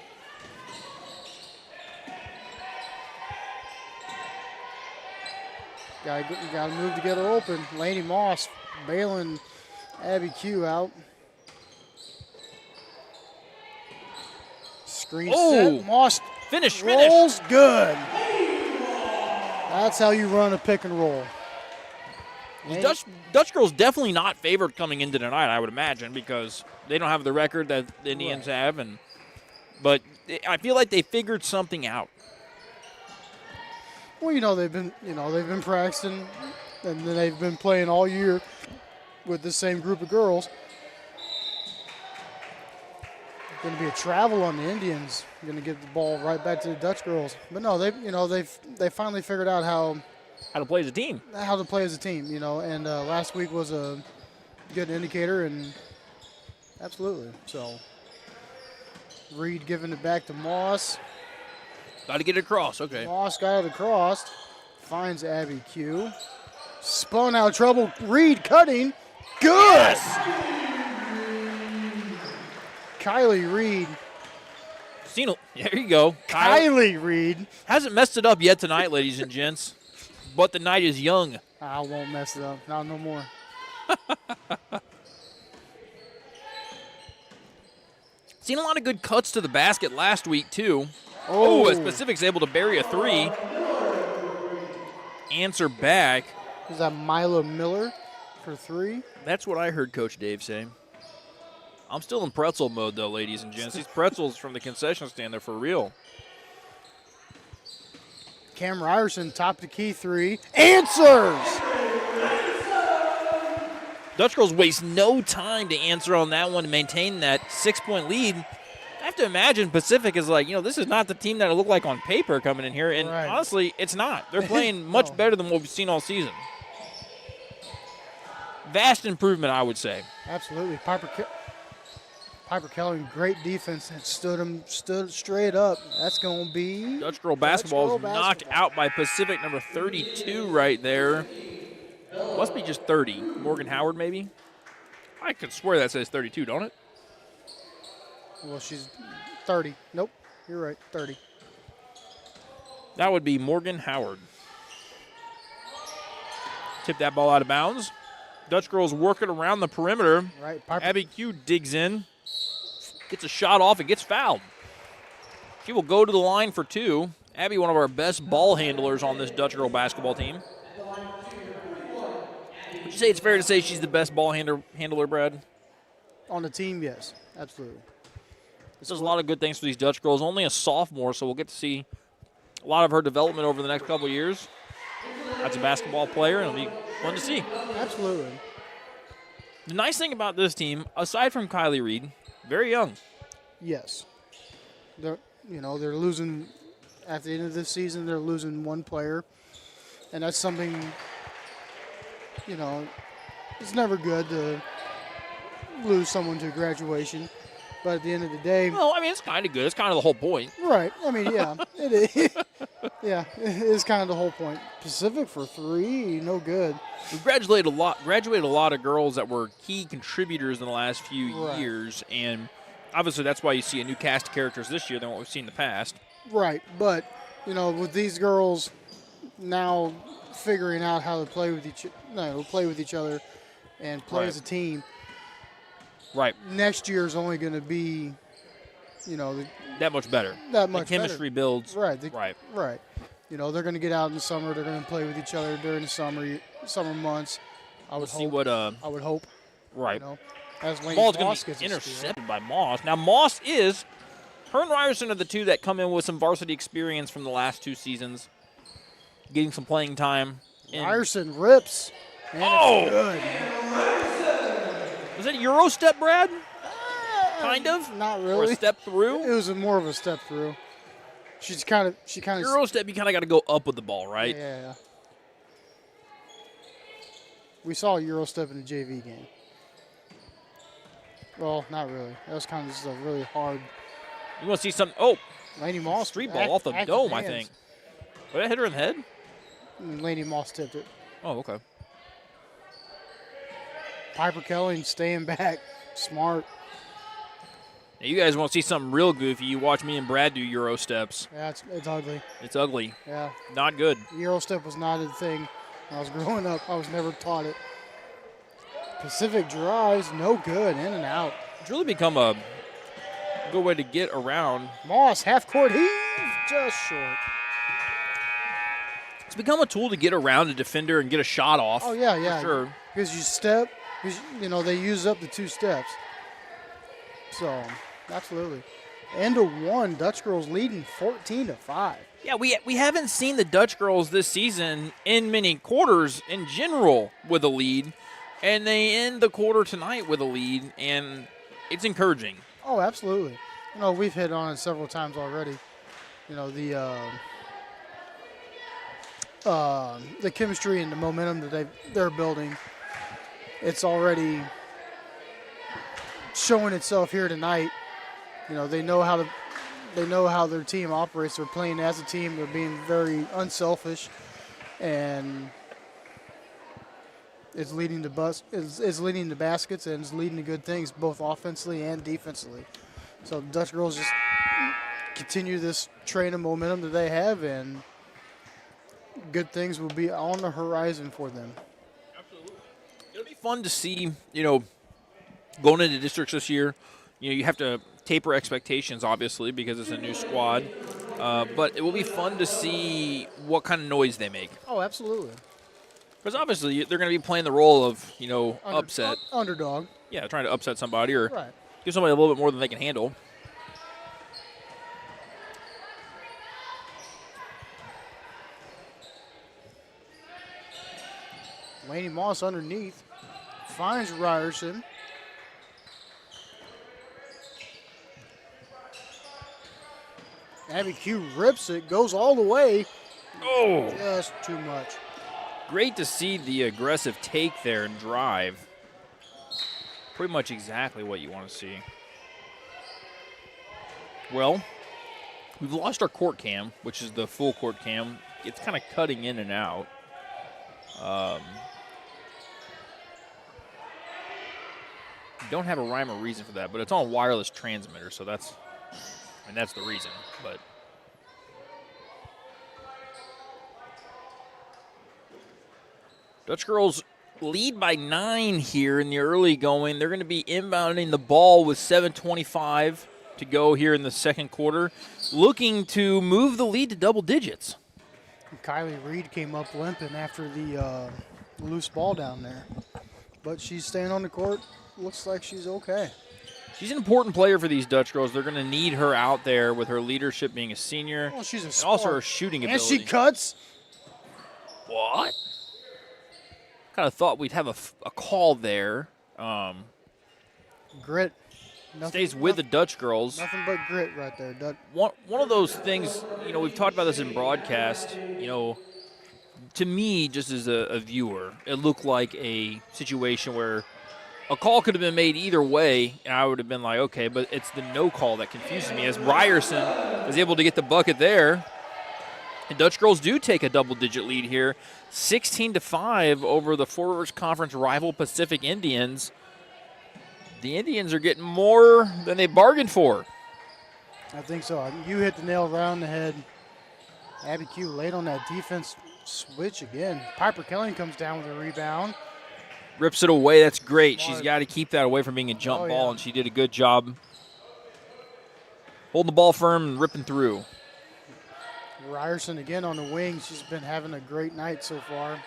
Got to move to get her open. Lainey Moss bailing Abby Q out. Screen set. Moss finish. Rolls good. That's how you run a pick and roll. The Dutch Girls definitely not favored coming into tonight, I would imagine, because they don't have the record that the Indians have, but I feel like they figured something out. Well, they've been practicing, and then they've been playing all year with the same group of girls. Going to be a travel on the Indians. Going to give the ball right back to the Dutch Girls. But no, they finally figured out how to play as a team. How to play as a team, and last week was a good indicator, and absolutely. So Reed giving it back to Moss. Got to get it across, okay. Moss got it across. Finds Abby Q. Spun out of trouble. Reed cutting. Good! Yes! Kylie Reed. There you go. Kylie Reed. Hasn't messed it up yet tonight, ladies and gents. But the night is young. I won't mess it up. No more. Seen a lot of good cuts to the basket last week, too. Oh, as Pacific's able to bury a 3. Answer back. Is that Mila Miller for 3? That's what I heard Coach Dave say. I'm still in pretzel mode, though, ladies and gents. These pretzels from the concession stand, they're for real. Cam Ryerson, top of the key 3. Answers! Dutchgirls waste no time to answer on that one to maintain that 6-point lead. I have to imagine Pacific is like, this is not the team that it looked like on paper coming in here. And Right. honestly, it's not. They're playing much better than what we've seen all season. Vast improvement, I would say. Absolutely. Piper Kelly, great defense, and stood straight up. That's going to be Dutch girl basketball is knocked out by Pacific, number 32 right there. Must be just 30. Morgan Howard, maybe? I could swear that says 32, don't it? Well, she's 30. Nope, you're right, 30. That would be Morgan Howard. Tip that ball out of bounds. Dutch girls working around the perimeter. Right, Abby Q digs in, gets a shot off, and gets fouled. She will go to the line for 2. Abby, one of our best ball handlers on this Dutch girl basketball team. Would you say it's fair to say she's the best ball handler, Brad? On the team, yes, absolutely. Does a lot of good things for these Dutch girls. Only a sophomore, so we'll get to see a lot of her development over the next couple of years. That's a basketball player, and it'll be fun to see. Absolutely. The nice thing about this team, aside from Kylie Reed, very young. Yes. They're losing at the end of this season. They're losing one player, and that's something. It's never good to lose someone to graduation, but at the end of the day, Well, I mean, it's kind of good. It's kind of the whole point. right? I mean, yeah, it is. Yeah, it is kind of the whole point. Pacific for 3, no good. We've graduated a lot of girls that were key contributors in the last few Right. years, and obviously that's why you see a new cast of characters this year than what we've seen in the past. Right, but with these girls now figuring out how to play with each other, and play Right. as a team. Right. Next year is only going to be, That much better. that much the chemistry better. builds. Right. Right. Right. They're going to get out in the summer. They're going to play with each other during the summer months. I would See hope. what I would hope. right. As Lane Ball's going Moss to be gets a steal. intercepted by Moss. Now Moss is her and Ryerson are the two that come in with some varsity experience from the last 2 seasons, getting some playing time. And Ryerson rips. And it's good. was that a Euro step, Brad? Kind of? Not Or really. a step through? It was more of a step through. She kind of. Euro step, you kind of got to go up with the ball, right? Yeah. We saw a Euro step in the JV game. Well, not really. That was kind of just a really hard. You want to see some? Oh, Laney Moss. street ball off the active dome, I hands. think. Did I hit her in the head? And Laney Moss tipped it. Oh, okay. Piper Kelly staying back. Smart. Now, you guys want to see something real goofy? You watch me and Brad do Euro steps. Yeah, it's ugly. It's ugly. Yeah. Not good. Euro step was not a thing when I was growing up. I was never taught it. Pacific drives, no good, in and out. It's really become a good way to get around. Moss, half court heave, just short. It's become a tool to get around a defender and get a shot off. Oh, yeah, for sure. Because you step, because, they use up the 2 steps. So, absolutely. End of 1, Dutch girls leading 14-5. Yeah, we haven't seen the Dutch girls this season in many quarters in general with a lead, and they end the quarter tonight with a lead, and it's encouraging. Oh, absolutely. We've hit on it several times already. The chemistry and the momentum that they're building, it's already showing itself here tonight. They know how their team operates. They're playing as a team. They're being very unselfish, and it's leading to leading to baskets, and it's leading to good things both offensively and defensively. So Dutch girls just continue this train of momentum that they have, and good things will be on the horizon for them. Absolutely. It'll be fun to see, going into districts this year. You have to taper expectations, obviously, because it's a new squad. But it will be fun to see what kind of noise they make. Oh, absolutely. Because obviously they're going to be playing the role of, upset. Underdog. Yeah, trying to upset somebody or Right. give somebody a little bit more than they can handle. Laney Moss underneath. Finds Ryerson. Abby Q rips it, goes all the way. Oh! Just too much. Great to see the aggressive take there and drive. Pretty much exactly what you want to see. Well, we've lost our court cam, which is the full court cam. It's kind of cutting in and out. Don't have a rhyme or reason for that, but it's on a wireless transmitter, so that's the reason. But Dutch Girls lead by 9 here in the early going. They're going to be inbounding the ball with 7:25 to go here in the second quarter, looking to move the lead to double digits. Kylie Reed came up limping after the loose ball down there. But she's staying on the court. Looks like she's okay. She's an important player for these Dutch Girls. They're going to need her out there with her leadership being a senior. Well, she's a and also spark. her shooting And ability. she cuts. What? Kind of thought we'd have a call there. Grit. Stays with the Dutch Girls. Nothing but grit right there. One of those things, we've talked about this in broadcast, to me, just as a viewer, it looked like a situation where a call could have been made either way, and I would have been like, okay, but it's the no call that confuses me, as Ryerson is able to get the bucket there. And Dutch Girls do take a double-digit lead here, 16-5 over the Four Rivers Conference rival Pacific Indians. The Indians are getting more than they bargained for. I think so. You hit the nail right on the head. Abby Q late on that defense switch again. Piper Kelly comes down with a rebound. Rips it away. That's great. She's got to keep that away from being a jump ball, yeah. and she did a good job holding the ball firm and ripping through. Ryerson again on the wing. She's been having a great night so far.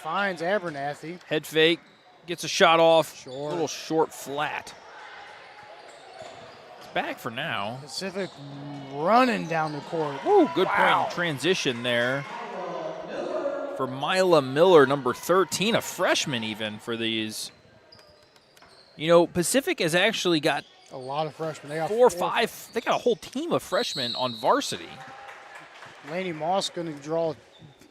Finds Abernathy. Head fake. Gets a shot off. Short. A little short flat. It's back for now. Pacific running down the court. Woo, good point in transition there. For Mila Miller, number 13, a freshman even for these. Pacific has actually got A lot of freshmen. They got 4 or 5. They got a whole team of freshmen on varsity. Laney Moss going to draw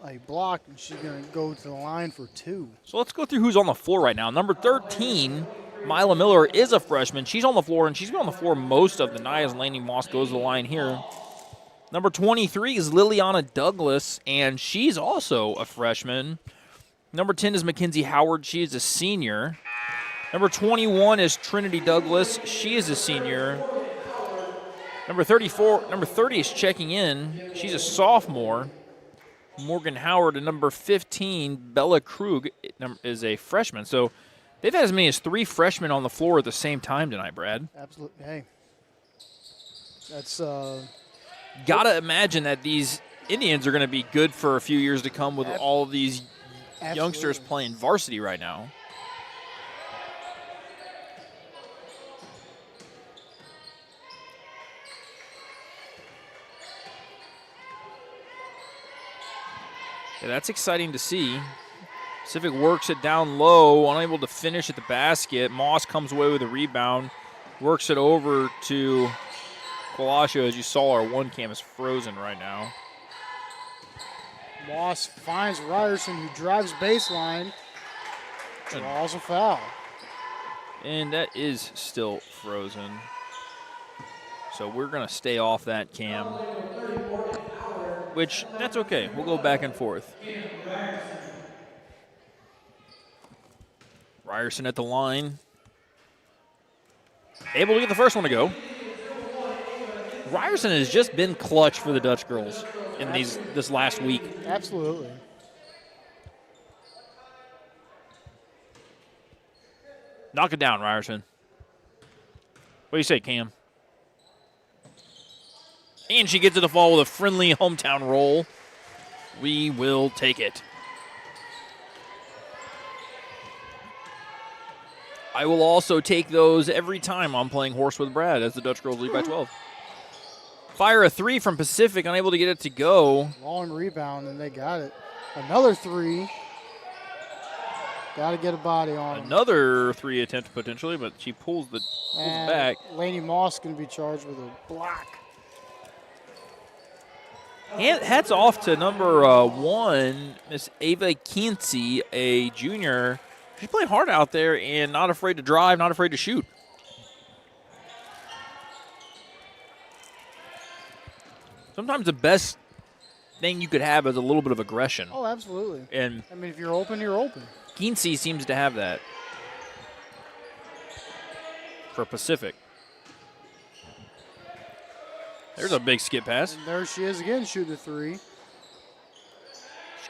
a block, and she's going to go to the line for 2. So let's go through who's on the floor right now. Number 13, Mila Miller, is a freshman. She's on the floor, and she's been on the floor most of the night as Laney Moss goes to the line here. Number 23 is Liliana Douglas, and she's also a freshman. Number 10 is Mackenzie Howard. She is a senior. Number 21 is Trinity Douglas. She is a senior. Number 30 is checking in. She's a sophomore. Morgan Howard. And number 15, Bella Krug, is a freshman. So they've had as many as 3 freshmen on the floor at the same time tonight, Brad. Absolutely. Hey, that's Gotta imagine that these Indians are going to be good for a few years to come with all of these youngsters playing varsity right now. Yeah, that's exciting to see. Pacific works it down low, unable to finish at the basket. Moss comes away with a rebound, works it over to Colascio. As you saw, our one cam is frozen right now. Moss finds Ryerson, who drives baseline, draws a foul. And that is still frozen. So we're going to stay off that cam, which that's okay. We'll go back and forth. Ryerson at the line. Able to get the first one to go. Ryerson has just been clutch for the Dutch Girls in this last week. Absolutely. Knock it down, Ryerson. What do you say, Cam? And she gets to the fall with a friendly hometown roll. We will take it. I will also take those every time I'm playing Horse with Brad as the Dutch Girls lead by 12. Fire a 3 from Pacific, unable to get it to go. Long rebound, and they got it. Another 3. Got to get a body on him. Another 3 attempt potentially, but she pulls it back. Laney Moss going to be charged with a block. Hats off to number 1, Miss Ava Kinsey, a junior. She's playing hard out there and not afraid to drive, not afraid to shoot. Sometimes the best thing you could have is a little bit of aggression. Oh, absolutely. And I mean, if you're open, you're open. Kinsey seems to have that for Pacific. There's a big skip pass. And there she is again, shooting a 3. She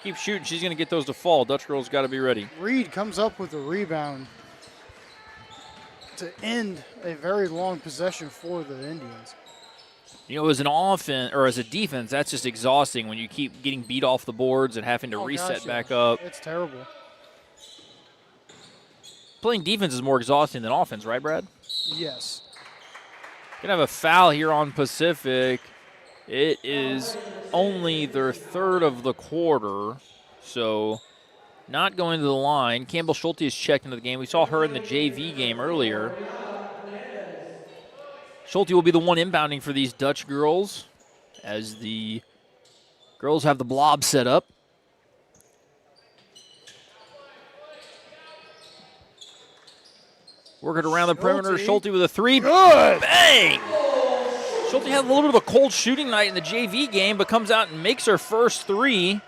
keeps shooting. She's going to get those to fall. Dutch Girls got to be ready. Reed comes up with a rebound to end a very long possession for the Indians. You know, as an offense or as a defense, that's just exhausting when you keep getting beat off the boards and having to reset gotcha. back up. It's terrible. Playing defense is more exhausting than offense, right, Brad? Yes. Gonna have a foul here on Pacific. It is only their 3rd of the quarter, so not going to the line. Campbell Schulte is checked into the game. We saw her in the JV game earlier. Schulte will be the one inbounding for these Dutch girls as the girls have the blob set up. Working around the perimeter. Schulte with a 3. Good. Bang! Schulte had a little bit of a cold shooting night in the JV game, but comes out and makes her first 3.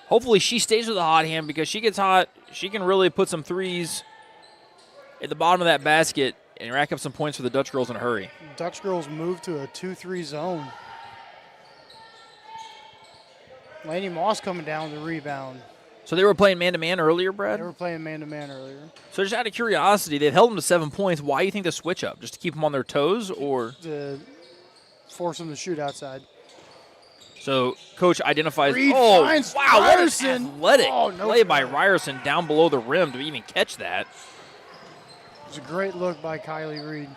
Hopefully she stays with a hot hand because she gets hot. She can really put some 3s at the bottom of that basket and rack up some points for the Dutch girls in a hurry. Dutch girls move to a 2-3 zone. Laney Moss coming down the rebound. So they were playing man-to-man earlier, Brad? They were playing man-to-man earlier. So just out of curiosity, they've held them to 7 points. Why do you think the switch up? Just to keep them on their toes, or? To force them to shoot outside. So coach identifies, Reed wow, finds what Ryerson. an athletic No play by good. Ryerson down below the rim to even catch that. It was a great look by Kylie Reed.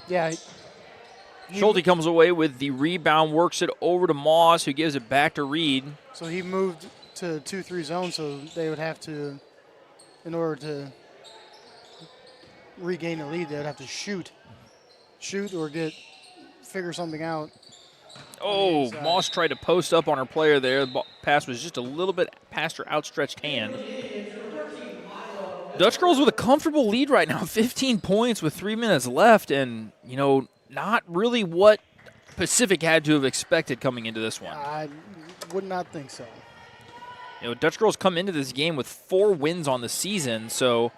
Yeah. Schulte comes away with the rebound, works it over to Moss, who gives it back to Reed. So he moved to 2-3 zone, so they would have to, in order to regain the lead, they would have to shoot or figure something out. Oh, Moss tried to post up on her player there. The pass was just a little bit past her outstretched hand. Dutch girls with a comfortable lead right now, 15 points with 3 minutes left, and, you know, not really what Pacific had to have expected coming into this one. I would not think so. You know, Dutch girls come into this game with 4 wins on the season, so,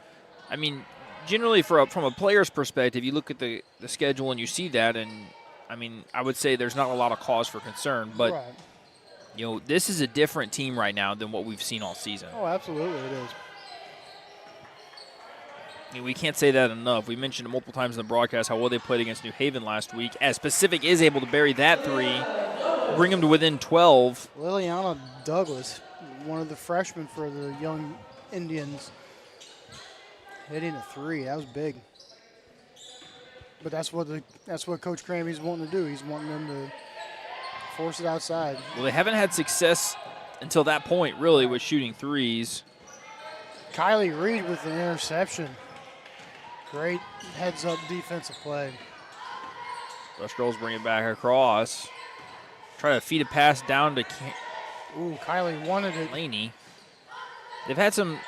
I mean, generally from a player's perspective, you look at the schedule and you see that, and, I mean, I would say there's not a lot of cause for concern, but, Right. you know, this is a different team right now than what we've seen all season. Oh, absolutely it is. I mean, we can't say that enough. We mentioned it multiple times in the broadcast how well they played against New Haven last week, as Pacific is able to bury that 3, bring them to within 12. Liliana Douglas, one of the freshmen for the young Indians, hitting a 3. That was big. But that's what Coach Cramey's wanting to do. He's wanting them to force it outside. Well, they haven't had success until that point, really, with shooting 3s. Kylie Reed with the interception. Great heads-up defensive play. Dutch girls bring it back across. Try to feed a pass down to Ooh, Kylie wanted it. Laney. They've had some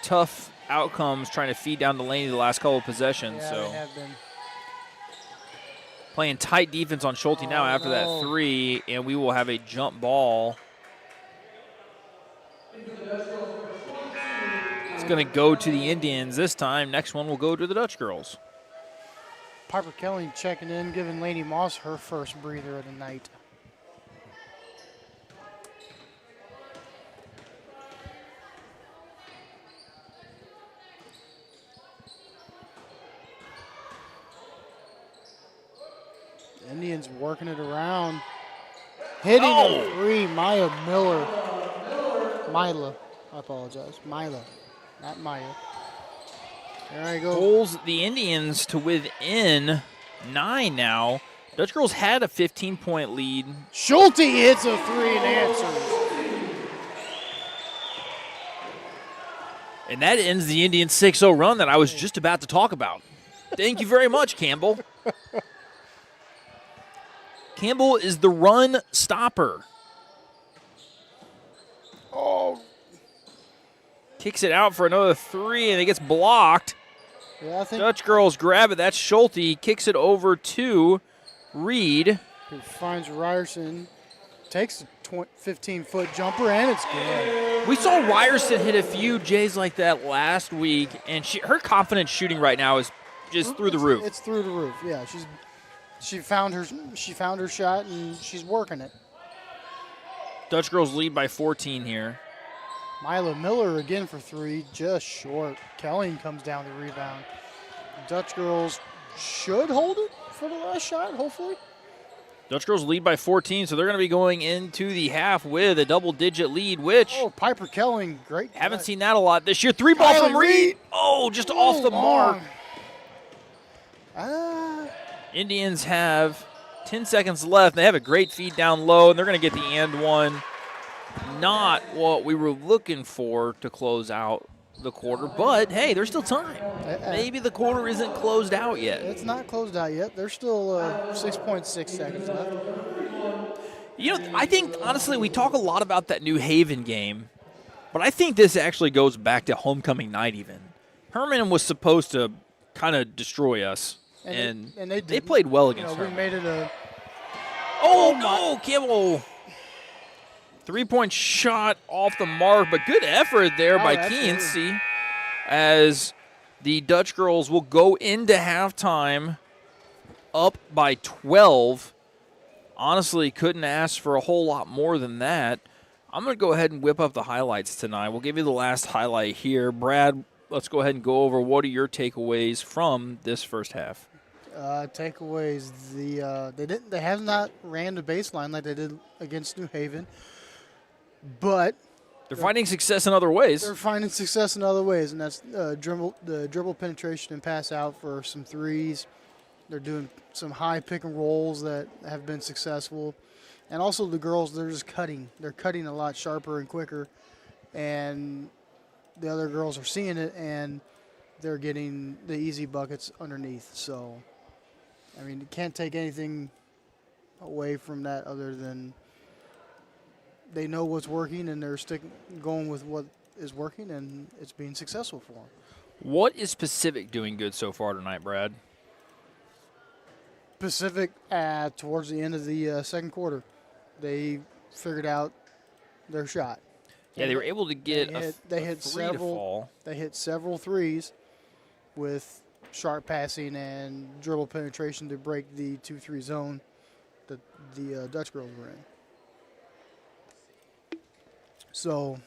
tough outcomes trying to feed down to Laney the last couple of possessions. Yeah, so they have been. playing tight defense on Schulte now after that 3, and we will have a jump ball. It's going to go to the Indians this time. Next one will go to the Dutch girls. Piper Kelly checking in, giving Laney Moss her first breather of the night. Indians working it around. Hitting a 3, Maya Miller. Mila, I apologize. Mila, not Maya. There I go. Pulls the Indians to within 9 now. Dutch Girls had a 15-point lead. Schulte hits a 3 and answers. And that ends the Indians' 6-0 run that I was just about to talk about. Thank you very much, Campbell. Campbell is the run stopper. Oh. Kicks it out for another 3, and it gets blocked. Yeah, I think Dutch Girls grab it. That's Schulte. Kicks it over to Reed. he finds Ryerson, takes a 15-foot jumper, and it's good. We saw Ryerson hit a few Jays like that last week, and her confidence shooting right now is just through the roof. It's through the roof. Yeah, she found her shot, and she's working it. Dutch Girls lead by 14 here. Mila Miller again for 3, just short. Kelly comes down the rebound. Dutch Girls should hold it for the last shot, hopefully. Dutch Girls lead by 14, so they're going to be going into the half with a double-digit lead, which Oh, Piper Kelling, great. haven't cut. seen that a lot this year. 3-ball Kylie from Reed. Reed. Oh, just off the mark. Indians have 10 seconds left. They have a great feed down low, and they're going to get the and one. Not what we were looking for to close out the quarter, but hey, there's still time. Maybe the quarter isn't closed out yet. It's not closed out yet. There's still 6.6 seconds left. You know, I think, honestly, we talk a lot about that New Haven game, but I think this actually goes back to homecoming night even. Herman was supposed to kind of destroy us, and they played well against Herman. We made it a... Oh, no, Kimmel. 3-point shot off the mark, but good effort there by Kinsey as the Dutch Girls will go into halftime up by 12. Honestly, couldn't ask for a whole lot more than that. I'm going to go ahead and whip up the highlights tonight. We'll give you the last highlight here. Brad, let's go ahead and go over what are your takeaways from this first half. Takeaways: they have not ran the baseline like they did against New Haven, but they're finding success in other ways. They're finding success in other ways, and that's the dribble penetration and pass out for some threes. They're doing some high pick and rolls that have been successful, and also the girls, they're just cutting. They're cutting a lot sharper and quicker, and the other girls are seeing it, and they're getting the easy buckets underneath. So, I mean, you can't take anything away from that other than they know what's working, and they're going with what is working, and it's being successful for them. What is Pacific doing good so far tonight, Brad? Pacific, towards the end of the second quarter, they figured out their shot. Yeah, they were able to get they hit several threes with sharp passing and dribble penetration to break the 2-3 zone that the Dutch Girls were in. So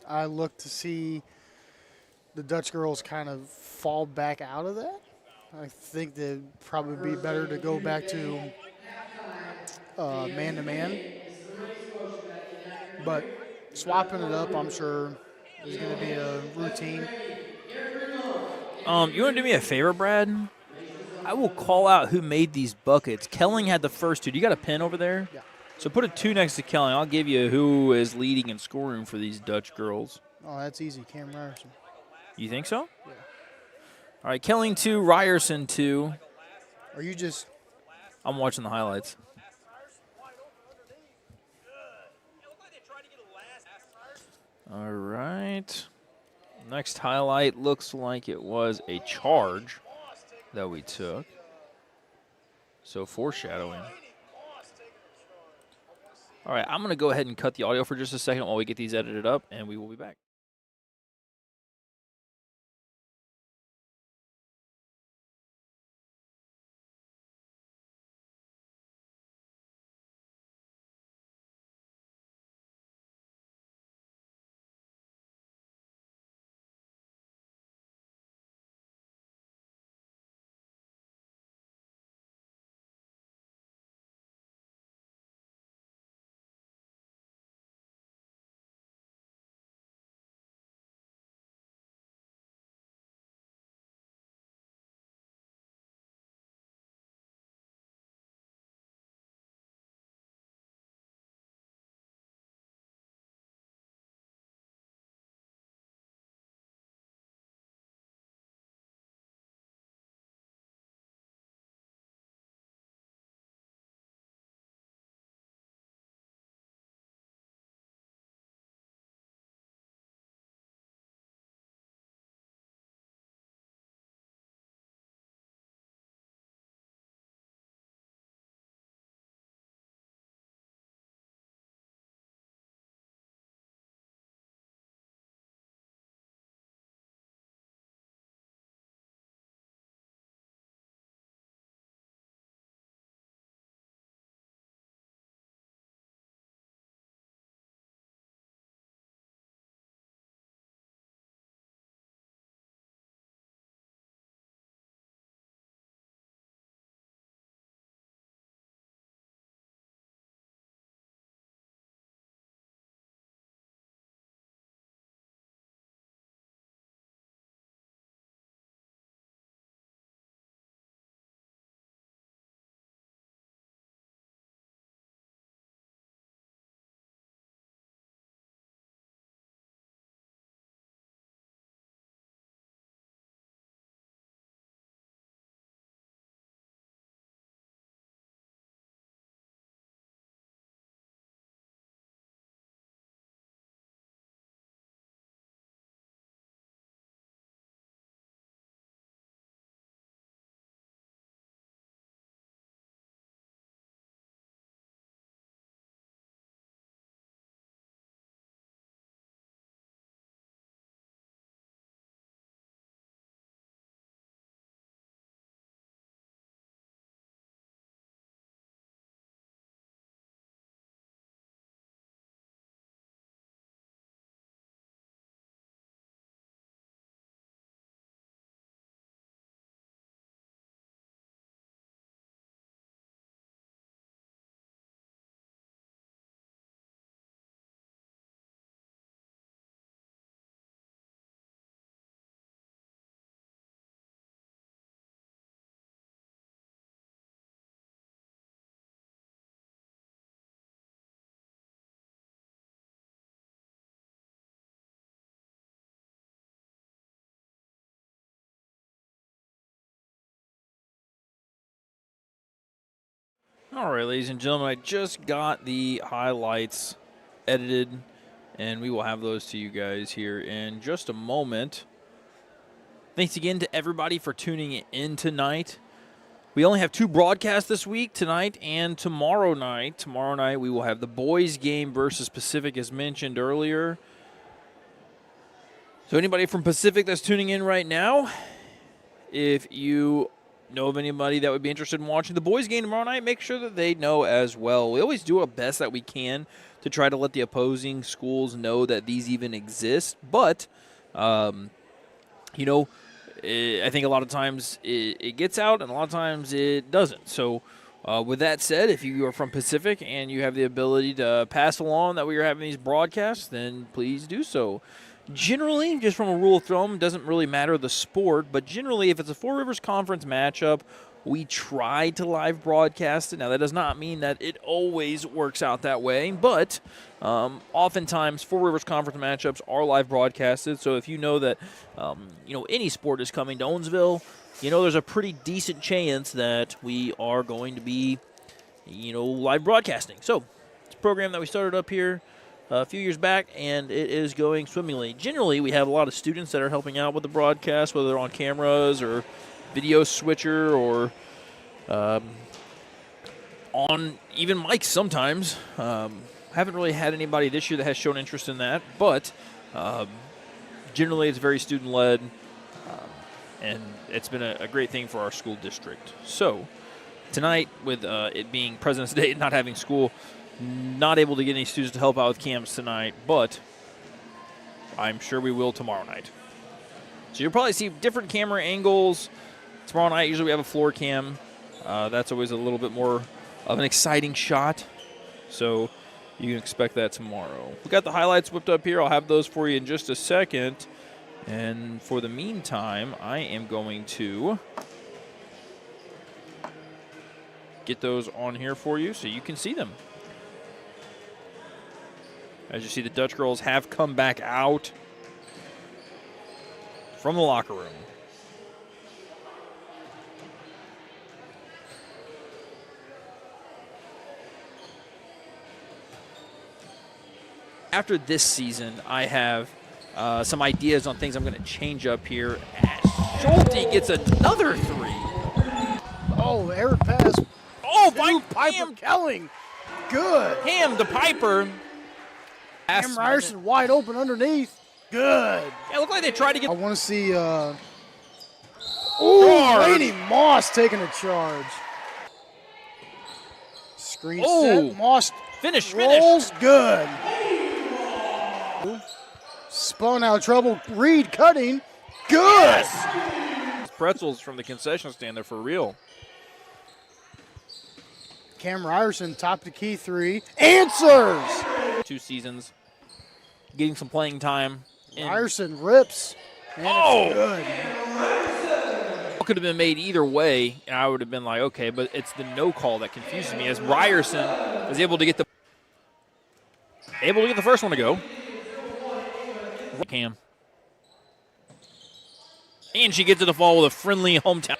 I look to see the Dutch Girls kind of fall back out of that. I think they'd probably be better to go back to man-to-man. But swapping it up, I'm sure, is going to be a routine. You want to do me a favor, Brad? I will call out who made these buckets. Kelling had the first two. Do you got a pen over there? Yeah. So put a 2 next to Kelling. I'll give you who is leading in scoring for these Dutch Girls. Oh, that's easy. Cam Ryerson. You think so? Yeah. All right, Kelling 2, Ryerson 2. Are you just... I'm watching the highlights. All right. Next highlight looks like it was a charge that we took. So foreshadowing. All right, I'm going to go ahead and cut the audio for just a second while we get these edited up, and we will be back. All right, ladies and gentlemen, I just got the highlights edited, and we will have those to you guys here in just a moment. Thanks again to everybody for tuning in tonight. We only have 2 broadcasts this week, tonight and tomorrow night. Tomorrow night we will have the boys game versus Pacific, as mentioned earlier. So anybody from Pacific that's tuning in right now, if you know of anybody that would be interested in watching the boys game tomorrow night, make sure that they know as well. We always do our best that we can to try to let the opposing schools know that these even exist. But, you know, I think a lot of times it gets out and a lot of times it doesn't. So with that said, if you are from Pacific and you have the ability to pass along that we are having these broadcasts, then please do so. Generally, just from a rule of thumb, it doesn't really matter the sport, but generally if it's a Four Rivers Conference matchup, we try to live broadcast it. Now, that does not mean that it always works out that way, but oftentimes Four Rivers Conference matchups are live broadcasted. So if you know that any sport is coming to Owensville, there's a pretty decent chance that we are going to be live broadcasting. So it's a program that we started up here a few years back, and it is going swimmingly. Generally, we have a lot of students that are helping out with the broadcast, whether they're on cameras or video switcher or on even mics sometimes. Haven't really had anybody this year that has shown interest in that, but generally it's very student-led, and it's been a great thing for our school district. So tonight, with it being President's Day and not having school, not able to get any students to help out with cams tonight, but I'm sure we will tomorrow night. So you'll probably see different camera angles. Tomorrow night, usually we have a floor cam. That's always a little bit more of an exciting shot. So you can expect that tomorrow. We got the highlights whipped up here. I'll have those for you in just a second. And for the meantime, I am going to get those on here for you so you can see them. As you see, the Dutchgirls have come back out from the locker room. After this season, I have some ideas on things I'm going to change up here. As Schulte gets another 3. Oh, air pass. Oh, by Piper Kelling. Good. Ham to Piper. Cam Ryerson wide open underneath. Good. Yeah, it looked like they tried to get. I want to see. Lady Moss taking a charge. Screen set. Moss rolls. Good. Spun out of trouble. Reed cutting. Good. Yes. Pretzels from the concession stand there for real. Cam Ryerson top the key 3. Answers. 2 seasons. Getting some playing time. Ryerson rips. And it's good. It could have been made either way, and I would have been like, okay, but it's the no call that confuses me, as Ryerson was able to get the first one to go. Cam. And she gets to the fall with a friendly hometown.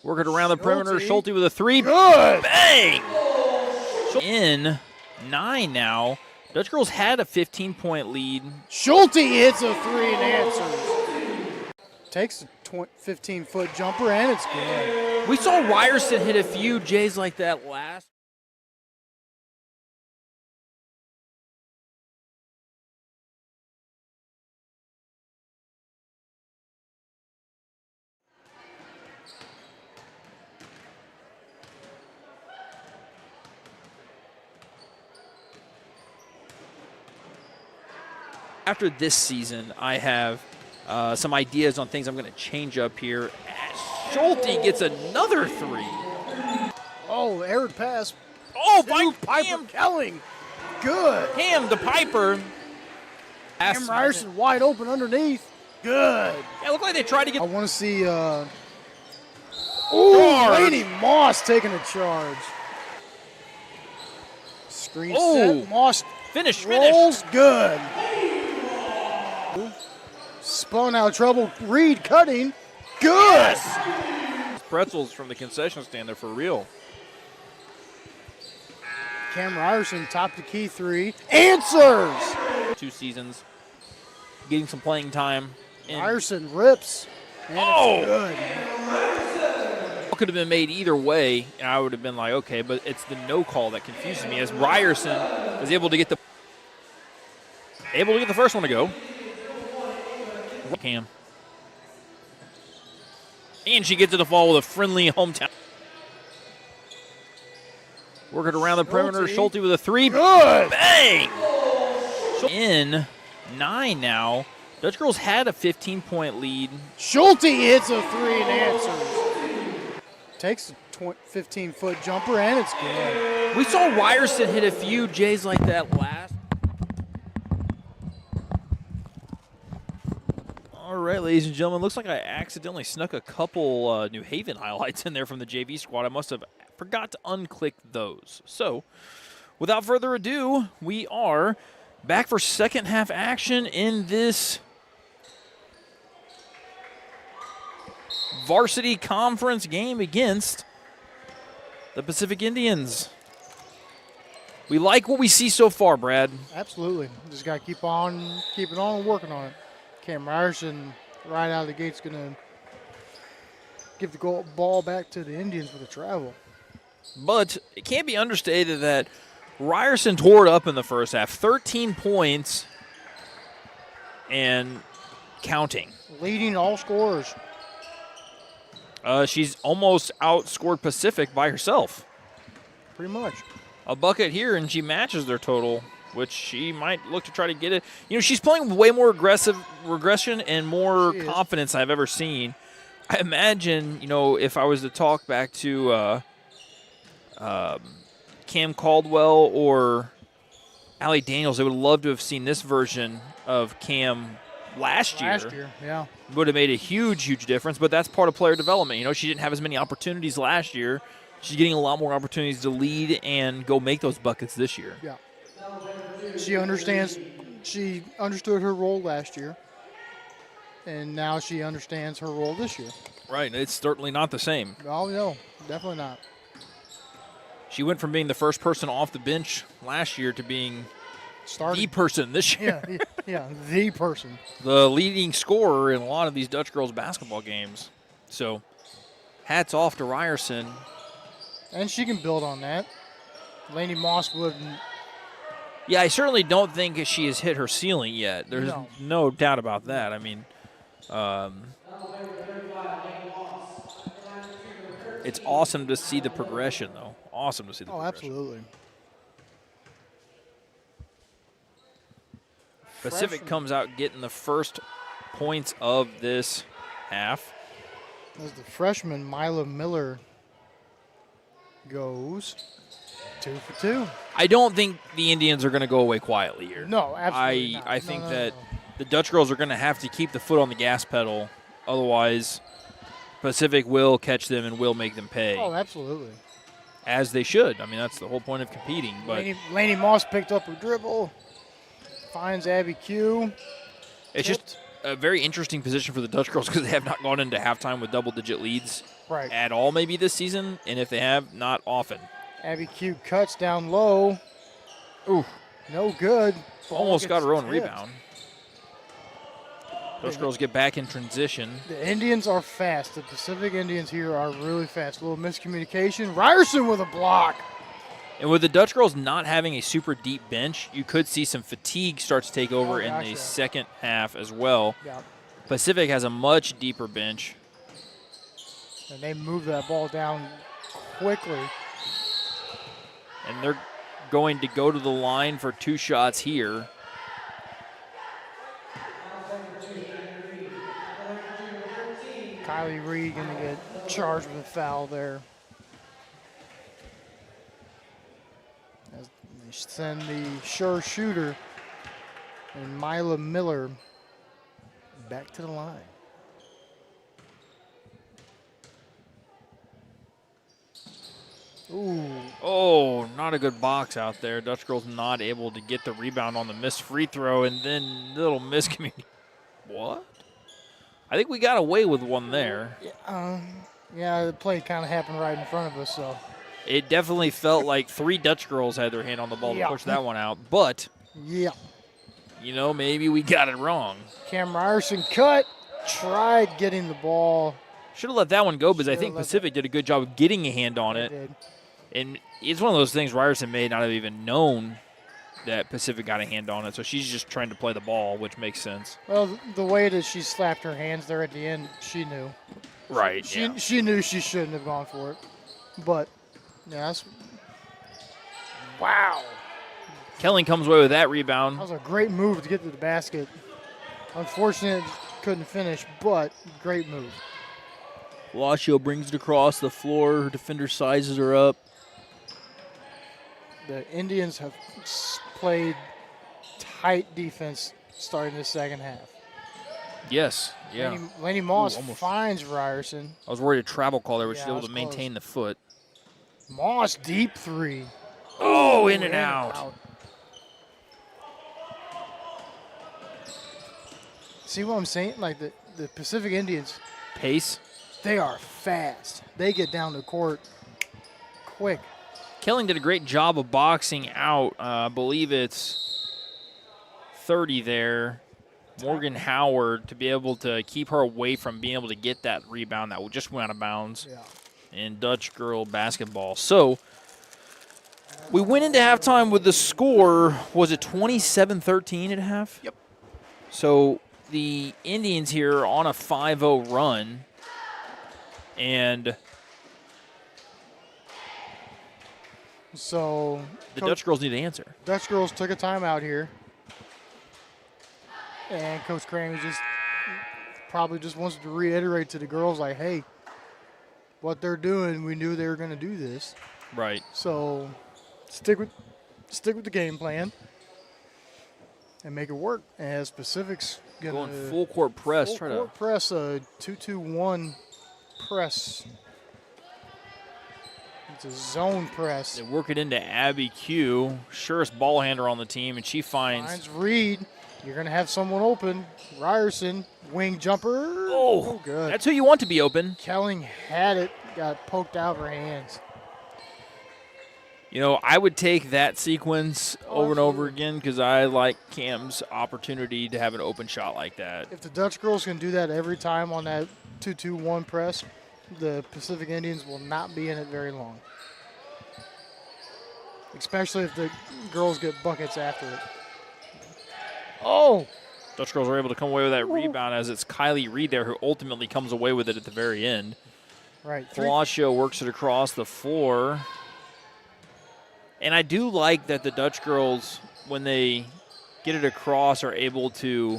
Working around the perimeter. Schulte with a 3. Good. Bang! In 9 now. Dutchgirls had a 15-point lead. Schulte hits a 3 and answers. Takes a 15-foot jumper, and it's good. We saw Ryerson hit a few J's like that last. After this season, I have some ideas on things I'm going to change up here. As Schulte gets another 3. Oh, air pass. Oh, by Piper Kelling. Good. Ham to Piper. Cam Ryerson wide open underneath. Good. Yeah, it looked like they tried to get. I want to see. Lady Moss taking a charge. Screen set. Moss rolls. Good. Spun out of trouble. Reed cutting. Good. Yes. pretzels from the concession stand there for real. Cam Ryerson, top the key three. Answers! 2 seasons, getting some playing time. Ryerson rips. And it's good. Could have been made either way, and I would have been like, okay, but it's the no call that confuses me. As Ryerson was able to get the first one to go. Cam. And she gets to the fall with a friendly hometown. Working around the perimeter, Schulte with a 3. Good. Bang! In 9 now. Dutchgirls had a 15-point lead. Schulte hits a 3 and answers. Takes a 15-foot jumper, and it's good. We saw Ryerson hit a few Jays like that last. All right, ladies and gentlemen, looks like I accidentally snuck a couple New Haven highlights in there from the JV squad. I must have forgot to unclick those. So, without further ado, we are back for second half action in this varsity conference game against the Pacific Indians. We like what we see so far, Brad. Absolutely. Just got to keep on keeping on and working on it. Cam Ryerson right out of the gate's going to give the ball back to the Indians with a travel. But it can't be understated that Ryerson tore it up in the first half. 13 points and counting. Leading all scorers. She's almost outscored Pacific by herself. Pretty much. A bucket here, and she matches their total, which she might look to try to get it. You know, she's playing way more aggressive regression and more confidence I've ever seen. I imagine, you know, if I was to talk back to Cam Caldwell or Allie Daniels, they would love to have seen this version of Cam last year. Yeah. Would have made a huge, huge difference, but that's part of player development. You know, she didn't have as many opportunities last year. She's getting a lot more opportunities to lead and go make those buckets this year. Yeah. She understands. She understood her role last year, and now she understands her role this year. Right. It's certainly not the same. Oh, no. Definitely not. She went from being the first person off the bench last year to being the person this year. Yeah, the person. The leading scorer in a lot of these Dutchgirls basketball games. So, hats off to Ryerson. And she can build on that. Lainey Moss wouldn't. Yeah, I certainly don't think she has hit her ceiling yet. There's no doubt about that. I mean, it's awesome to see the progression, though. Awesome to see the progression. Absolutely. Pacific comes out getting the first points of this half. As the freshman, Mila Miller goes 2 for 2. I don't think the Indians are going to go away quietly here. No, absolutely not. I think that the Dutchgirls are going to have to keep the foot on the gas pedal. Otherwise, Pacific will catch them and will make them pay. Oh, absolutely. As they should. I mean, that's the whole point of competing. But Lainey Moss picked up a dribble. Finds Abby Q. It's just a very interesting position for the Dutchgirls because they have not gone into halftime with double-digit leads at all maybe this season. And if they have, not often. Abby Q cuts down low. Ooh. No good. Almost got her own rebound. Dutchgirls get back in transition. The Indians are fast. The Pacific Indians here are really fast. A little miscommunication. Ryerson with a block. And with the Dutchgirls not having a super deep bench, you could see some fatigue start to take over in the second half as well. Yeah. Pacific has a much deeper bench. And they move that ball down quickly. And they're going to go to the line for 2 shots here. Kylie Reed going to get charged with a foul there. As they send the sure shooter and Mila Miller back to the line. Ooh. Oh, not a good box out there. Dutchgirls not able to get the rebound on the missed free throw, and then little miscommunication. What? I think we got away with one there. Yeah, the play kind of happened right in front of us, so. It definitely felt like 3 Dutch girls had their hand on the ball to push that one out. But, Yeah. you know, maybe we got it wrong. Cam Ryerson cut, tried getting the ball. Should have let that one go because I Should've think let Pacific did a good job of getting a hand on it. Did. And it's one of those things Ryerson may not have even known that Pacific got a hand on it. So she's just trying to play the ball, which makes sense. Well, the way that she slapped her hands there at the end, she knew. Right, She knew she shouldn't have gone for it. But, yeah, that's. Wow. Kelling comes away with that That rebound. was a great move to get to the basket. Unfortunate, couldn't finish, but great move. Palacio brings it across the floor. Her defender sizes her up. The Indians have played tight defense starting the second half. Yes, yeah. Laney Moss almost. finds Ryerson. I was worried a travel call there, but Yeah, she's that able was to maintain the foot. Moss deep three. Oh, in and out. See what I'm saying? Like the Pacific Indians, Pace. they are fast. They get down the court quick. Kelling did a great job of boxing out. I believe it's 30 there. Morgan Howard to be able to keep her away from being able to get that rebound that just went out of bounds in Dutch girl basketball. So we went into halftime with the score, was it 27-13 at half? Yep. So the Indians here on a 5-0 run. And So the Dutch girls need to answer. Dutch girls took a timeout here. And Coach Cramey probably just wants to reiterate to the girls, like, hey, what they're doing, we knew they were going to do this. Right. So stick with the game plan and make it work. As Pacific's Going full court press. full court press, a 2-2-1 press. It's a zone press. They work it into Abby Q, surest ball handler on the team, and she finds Reed. You're going to have someone open. Ryerson, wing jumper. Oh, good. That's who you want to be open. Kelling had it, got poked out of her hands. You know, I would take that sequence over and over again because I like Cam's opportunity to have an open shot like that. If the Dutch girls can do that every time on that 2-2-1 press, the Pacific Indians will not be in it very long. Especially if the girls get buckets after it. Oh! Dutch girls are able to come away with that rebound as it's Kylie Reed there who ultimately comes away with it at the very end. Right. Palacio works it across the floor. And I do like that the Dutch girls, when they get it across, are able to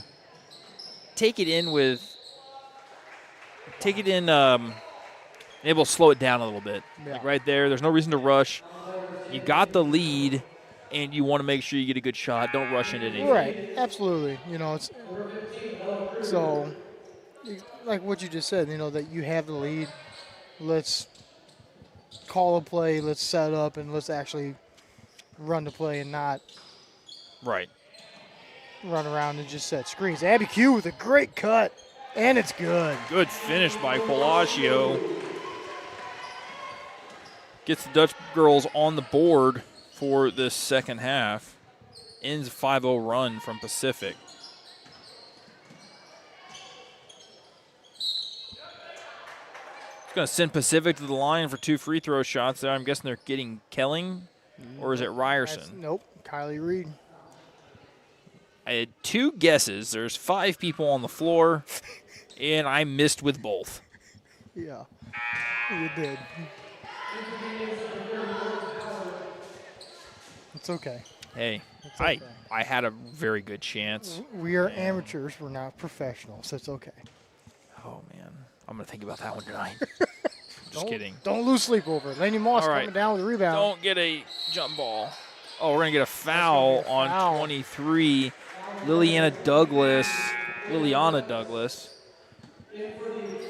take it in, able to slow it down a little bit. Yeah. Like right there, there's no reason to rush. You got the lead, and you want to make sure you get a good shot. Don't rush into anything. Right, absolutely. You know, it's so like what you just said. You know that you have the lead. Let's call a play. Let's set up and let's actually run the play and not Right. run around and just set screens. Abby Q with a great cut, and it's good. Good finish by Palacio. Gets the Dutch girls on the board for this second half. Ends a 5-0 run from Pacific. It's going to send Pacific to the line for 2 free throw shots there. I'm guessing they're getting Kelling, or is it Ryerson? Nope, Kylie Reed. I had 2 guesses. There's 5 people on the floor, and I missed with both. Yeah, you did. It's okay. Hey, It's okay. I had a very good chance. We are amateurs. We're not professionals. It's okay. Oh, man. I'm going to think about that one tonight. Just kidding. Don't lose sleep over it. Laney Moss All right. coming down with a rebound. Don't get a jump ball. Oh, we're going to get a foul on 23. Liliana Douglas.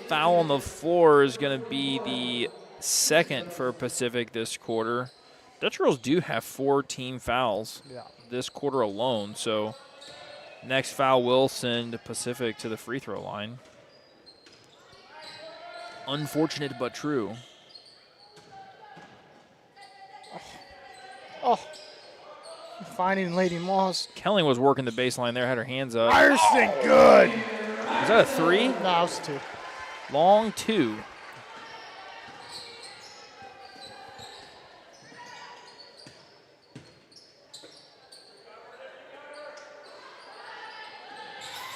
Foul on the floor is going to be the second for Pacific this quarter. Dutch girls do have 4 team fouls this quarter alone, so next foul will send Pacific to the free throw line. Unfortunate but true. Oh, finding Lady Moss. Kelling was working the baseline there, had her hands up. Ryerson, good. Was that a 3? No, it was 2. Long 2.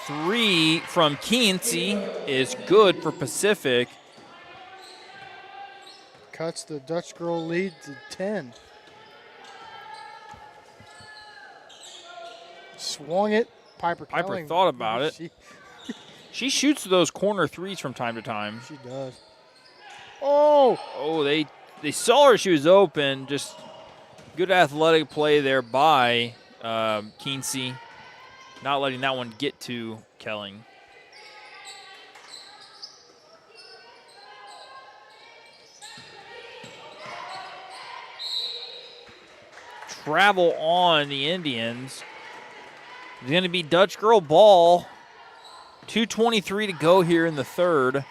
Three from Kinsey is good for Pacific. Cuts the Dutch girl lead to 10. Swung it. Piper Kelling. Thought about it. She shoots those corner threes from time to time. She does. Oh! Oh, they saw her. She was open. Just good athletic play there by Kinsey. Not letting that one get to Kelling. Travel on the Indians. It's going to be Dutch girl ball. 2:23 to go here in the third.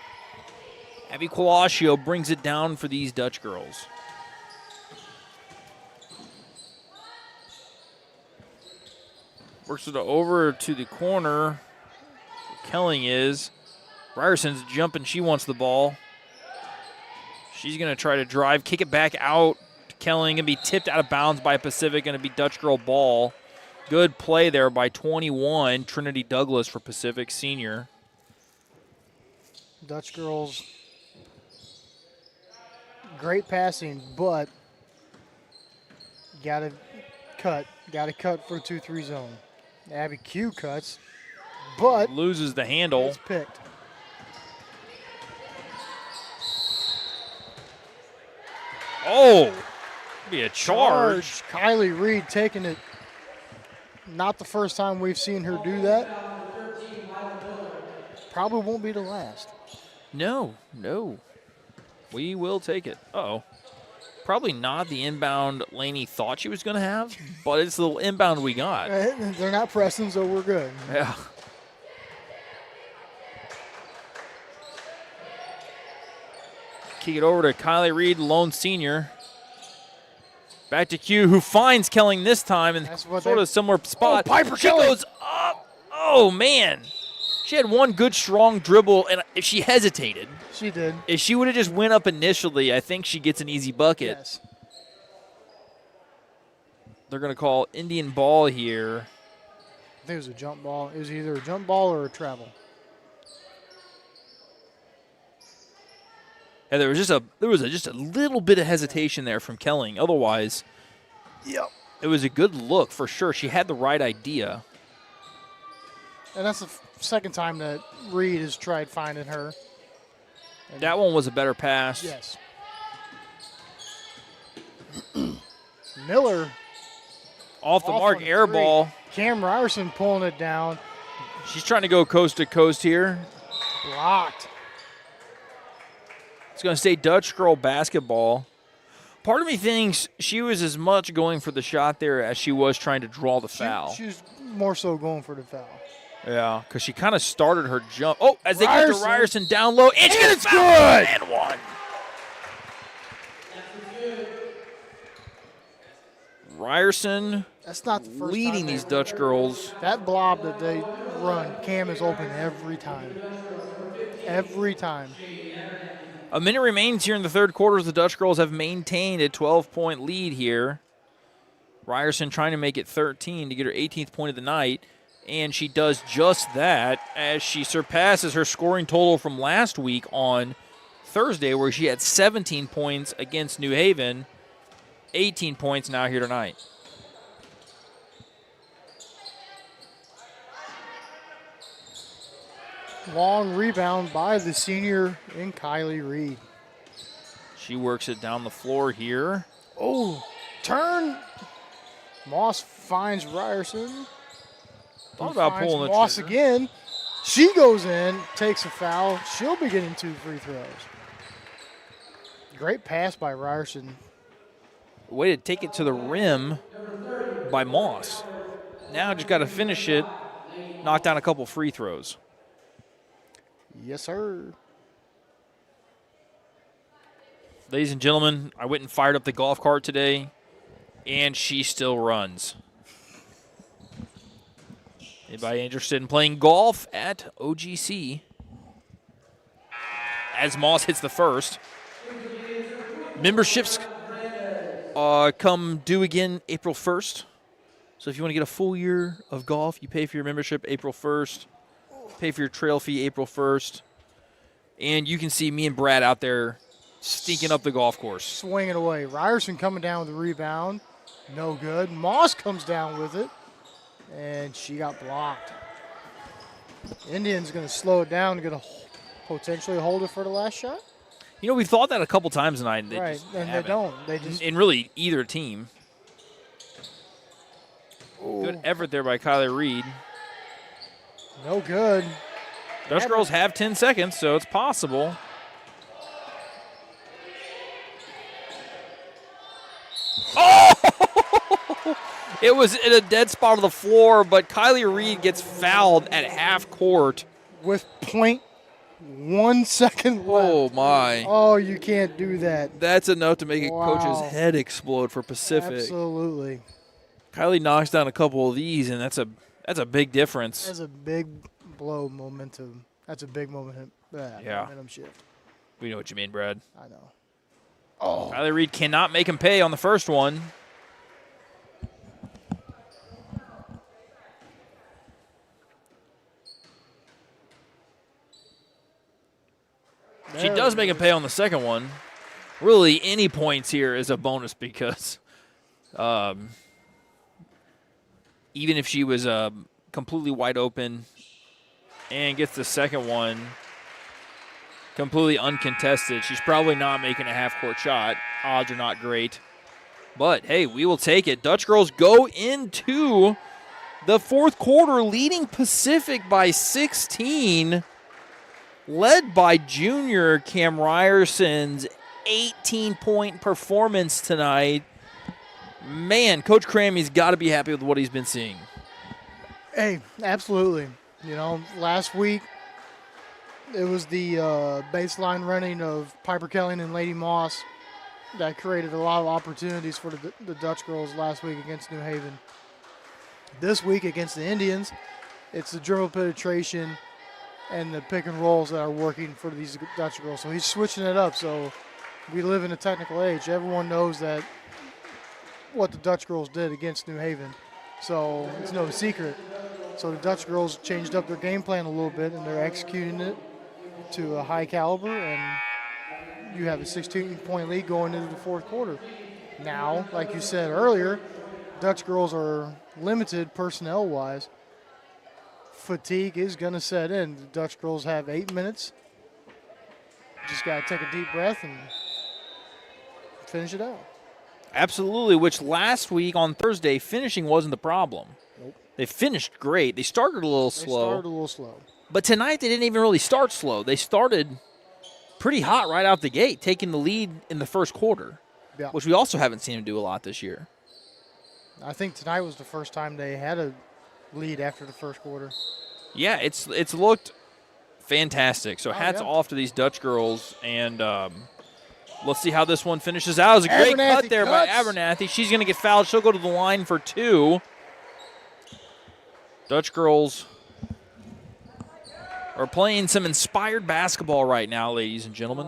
Abby Qualaccio brings it down for these Dutch girls. Works it over to the corner. Kelling is. Ryerson's jumping. She wants the ball. She's going to try to drive, kick it back out to Kelling, and be tipped out of bounds by Pacific. Going to be Dutch girl ball. Good play there by 21, Trinity Douglas for Pacific Senior. Dutch girls, great passing, but gotta cut for 2-3 zone. Abby Q cuts, but Loses the handle. it's picked. Oh, be a charge. Kylie Reed taking it. Not the first time we've seen her do that. Probably won't be the last. No. We will take it. Uh-oh. Probably not the inbound Laney thought she was going to have, but it's the inbound we got. They're not pressing, so we're good. Yeah. Kick it over to Kylie Reed, lone senior. Back to Q, who finds Kelling this time in sort of a similar spot. Oh, Piper she Kelling. goes up. Oh, man. She had one good, strong dribble, and if she hesitated, She did. if she would have just went up initially, I think she gets an easy bucket. Yes. They're going to call Indian ball here. I think it was a jump ball. It was either a jump ball or a travel. And there was just a little bit of hesitation there from Kelling. Otherwise, Yep. it was a good look for sure. She had the right idea. And that's the second time that Reed has tried finding her. And That one was a better pass. Yes. Miller Off the off mark, on air three. ball. Cam Ryerson pulling it down. She's trying to go coast to coast here. Blocked. It's going to stay Dutch girl basketball. Part of me thinks she was as much going for the shot there as she was trying to draw the foul. She was more so going for the foul. Yeah, because she kind of started her jump. Oh, as they get to Ryerson. Ryerson down low, and she And gets it's fouled. good. And one. Ryerson That's not the first leading time these Dutch girls. That blob that they run, Cam is open every time. Every time. A minute remains here in the third quarter as the Dutch girls have maintained a 12-point lead here. Ryerson trying to make it 13 to get her 18th point of the night, and she does just that as she surpasses her scoring total from last week on Thursday, where she had 17 points against New Haven, 18 points now here tonight. Long rebound by the senior in Kylie Reed. She works it down the floor here. Oh, turn. Moss finds Ryerson. Thought Who about finds pulling the Moss trigger. again. She goes in, takes a foul. She'll be getting 2 free throws. Great pass by Ryerson. Way to take it to the rim by Moss. Now just got to finish it, knock down a couple free throws. Yes, sir. Ladies and gentlemen, I went and fired up the golf cart today, and she still runs. Anybody interested in playing golf at OGC? As Moss hits the first. Memberships come due again April 1st. So if you want to get a full year of golf, you pay for your membership April 1st. Pay for your trail fee April 1st. And you can see me and Brad out there stinking up the golf course. Swinging away. Ryerson coming down with the rebound. No good. Moss comes down with it. And she got blocked. Indians going to slow it down, going to potentially hold it for the last shot. You know, we've thought that a couple times tonight. They right, just and haven't. they don't. They just in really either team. Ooh. Good effort there by Kylie Reed. No good. Dutch Girls have 10 seconds, so it's possible. Oh! It was in a dead spot on the floor, but Kylie Reed gets fouled at half court. With 0.1 second left. Oh, my. Oh, you can't do that. That's enough to make a Wow. coach's head explode for Pacific. Absolutely. Kylie knocks down a couple of these, and that's a big difference. That's a big blow momentum. That's a big momentum shift. We know what you mean, Brad. I know. Oh. Kylie Reed cannot make him pay on the first one. She does make him pay on the second one. Really, any points here is a bonus because even if she was completely wide open and gets the second one completely uncontested, she's probably not making a half-court shot. Odds are not great. But, hey, we will take it. Dutch Girls go into the fourth quarter leading Pacific by 16. Led by junior Cam Ryerson's 18-point performance tonight. Man, Coach Crammy's got to be happy with what he's been seeing. Hey, absolutely. You know, last week it was the baseline running of Piper Kelly and Lady Moss that created a lot of opportunities for the Dutch Girls last week against New Haven. This week against the Indians, it's the dribble penetration and the pick and rolls that are working for these Dutch Girls. So he's switching it up. So we live in a technical age. Everyone knows that what the Dutch Girls did against New Haven. So it's no secret. So the Dutch Girls changed up their game plan a little bit, and they're executing it to a high caliber, and you have a 16-point lead going into the fourth quarter. Now, like you said earlier, Dutch Girls are limited personnel-wise. Fatigue is going to set in. The Dutch Girls have 8 minutes. Just got to take a deep breath and finish it out. Absolutely, which last week on Thursday, finishing wasn't the problem. Nope. They finished great. They started a little slow. But tonight they didn't even really start slow. They started pretty hot right out the gate, taking the lead in the first quarter, which we also haven't seen them do a lot this year. I think tonight was the first time they had a lead after the first quarter. Yeah, it's looked fantastic. So hats off to these Dutch Girls, and let's see how this one finishes out. It was a great cut there by Abernathy. She's going to get fouled. She'll go to the line for 2. Dutch Girls are playing some inspired basketball right now, ladies and gentlemen.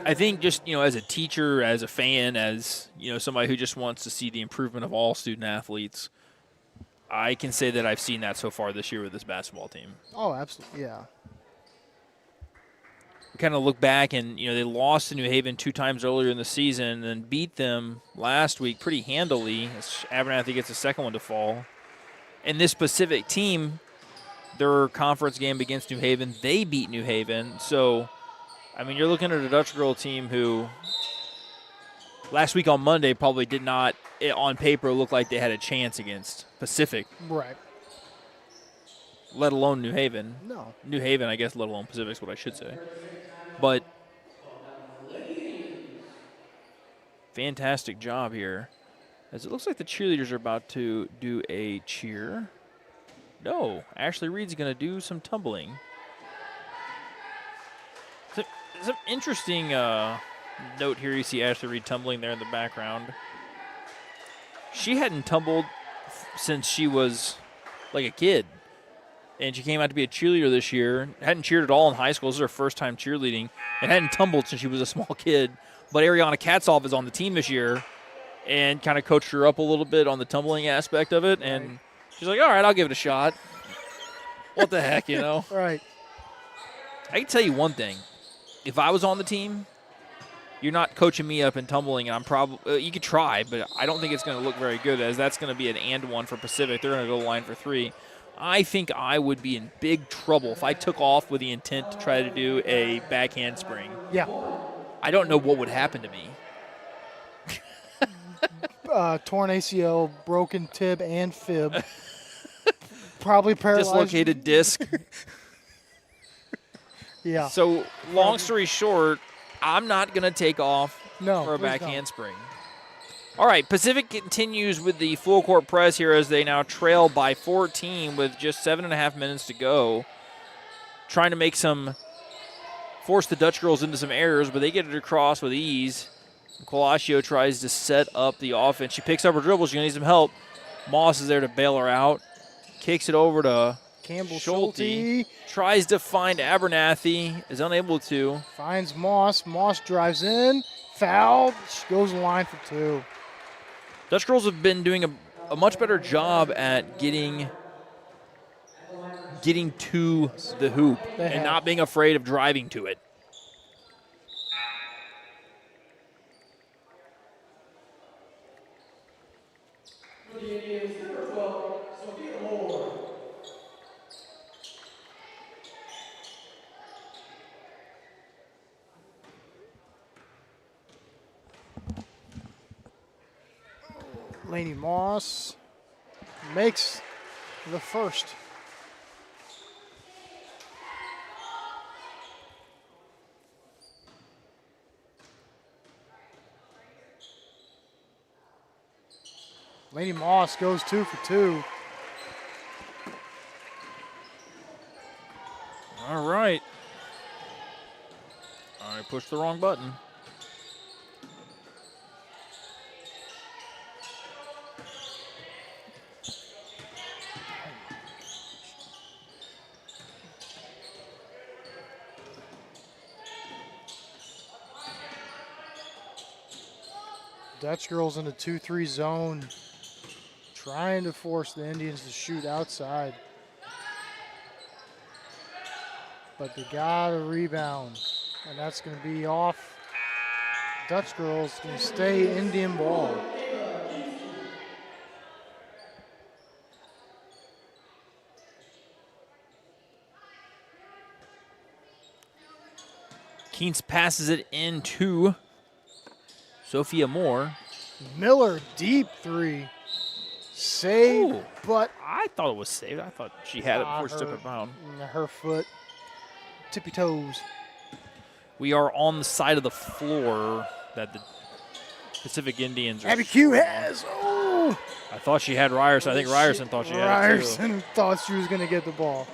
I think just, as a teacher, as a fan, as, somebody who just wants to see the improvement of all student athletes, I can say that I've seen that so far this year with this basketball team. Oh, absolutely, yeah. We kind of look back and, they lost to New Haven 2 times earlier in the season and then beat them last week pretty handily as Abernathy gets the second one to fall. And this Pacific team, their conference game against New Haven, they beat New Haven. So, you're looking at a Dutch Girl team who last week on Monday probably did not, on paper, look like they had a chance against Pacific. Right. Let alone New Haven. No. New Haven, I guess, let alone Pacific is what I should say. But fantastic job here. As it looks like the cheerleaders are about to do a cheer. No, Ashley Reed's going to do some tumbling. some interesting note here. You see Ashley Reed tumbling there in the background. She hadn't tumbled since she was like a kid. And she came out to be a cheerleader this year. Hadn't cheered at all in high school. This is her first time cheerleading. And hadn't tumbled since she was a small kid. But Ariana Katzoff is on the team this year and kind of coached her up a little bit on the tumbling aspect of it. And she's like, all right, I'll give it a shot. What the heck, you know? Right. I can tell you one thing. If I was on the team, you're not coaching me up in tumbling, and I'm probably you could try, but I don't think it's going to look very good, as that's going to be an and one for Pacific. They're going to go line for 3. I think I would be in big trouble if I took off with the intent to try to do a back handspring. Yeah. I don't know what would happen to me. Torn ACL, broken tib and fib. Probably paralyzed. Dislocated disc. Yeah. So, long story short, I'm not going to take off for a please back don't. handspring. All right, Pacific continues with the full court press here as they now trail by 14 with just 7.5 minutes to go. Trying to force the Dutch girls into some errors, but they get it across with ease. Colascio tries to set up the offense. She picks up her dribble. She's going to need some help. Moss is there to bail her out. Kicks it over to Campbell Schulte. Schulte. Tries to find Abernathy. Is unable to. Finds Moss. Moss drives in. Foul. She goes to the line for 2. Dutch girls have been doing a much better job at getting to the hoop and not being afraid of driving to it. Laney Moss makes the first. Laney Moss goes 2 for 2. All right. I pushed the wrong button. Dutch girls in the 2-3 zone, trying to force the Indians to shoot outside. But they got a rebound, and that's going to be off. Dutch girls going to stay Indian ball. Keens passes it into Sophia Moore. Miller, deep 3. Saved, Ooh. but I thought it was saved. I thought she had it before she took it down. her foot, tippy toes. We are on the side of the floor that the Pacific Indians are. Abby Q has. Oh! I thought she had Ryerson. I think Ryerson thought she had it too. Ryerson thought she was going to get the ball.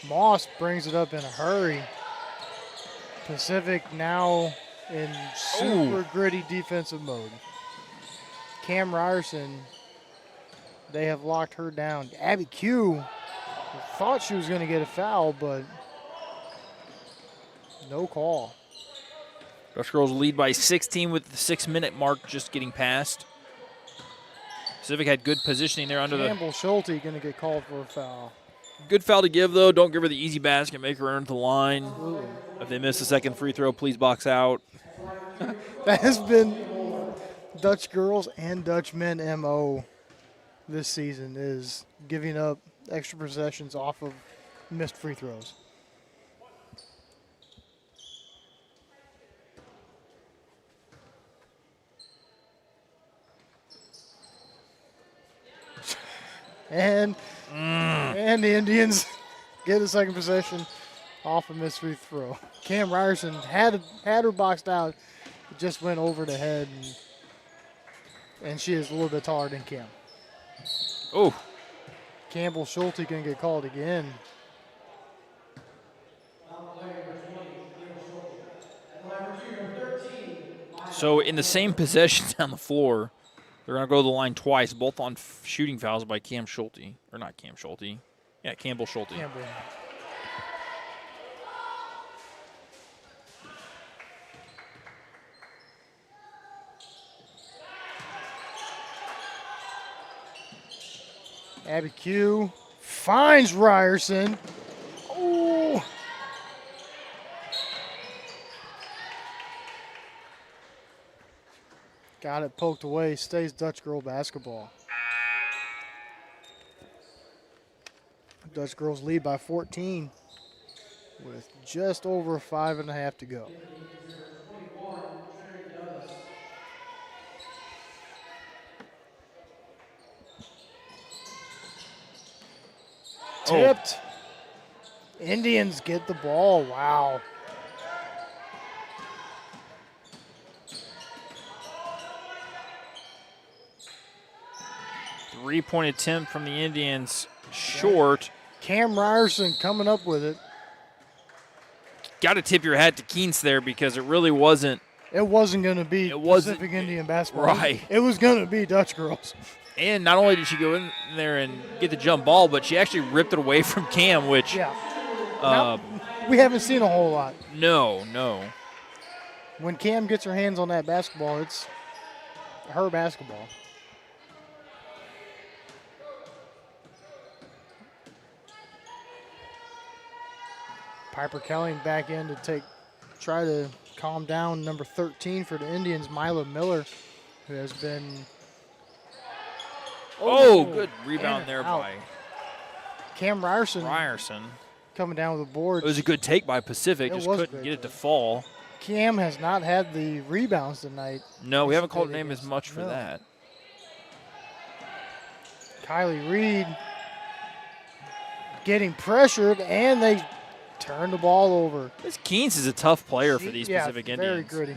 Moss brings it up in a hurry. Pacific now in super gritty defensive mode. Cam Ryerson, they have locked her down. Abby Q thought she was going to get a foul, but no call. Dutch girls lead by 16 with the 6-minute mark just getting passed. Pacific had good positioning there under Campbell Schulte going to get called for a foul. Good foul to give, though. Don't give her the easy basket. Make her earn the line. Absolutely. If they miss the second free throw, please box out. That has been Dutch girls and Dutch men MO this season, is giving up extra possessions off of missed free throws. And the Indians get a second possession off a missed free throw. Cam Ryerson had her boxed out. It just went over the head, and she is a little bit taller than Cam. Oh, Campbell Schulte can get called again. So in the same possessions down the floor, they're going to go to the line twice, both on shooting fouls by Cam Schulte. Or not Cam Schulte. Yeah, Campbell Schulte. Campbell. Abby Q finds Ryerson. Oh. Got it poked away. Stays Dutch girl basketball. Dutch girls lead by 14 with just over 5.5 to go. Tipped. Indians get the ball. Wow. Three-point attempt from the Indians, short. Cam Ryerson coming up with it. Got to tip your hat to Keens there because it really wasn't. It wasn't going to be Pacific Indian basketball. Right. It was going to be Dutch girls. And not only did she go in there and get the jump ball, but she actually ripped it away from Cam, which we haven't seen a whole lot. No. When Cam gets her hands on that basketball, it's her basketball. Piper Kelly back in to try to calm down number 13 for the Indians, Mila Miller, who has been. Good rebound there out. by Cam Ryerson coming down with the board. It was a good take by Pacific, just couldn't good, get it to fall. Cam has not had the rebounds tonight. No, we haven't called her name as much for that. Kylie Reed getting pressured, and they turn the ball over. This Keens is a tough player for these Pacific Indians. Very gritty.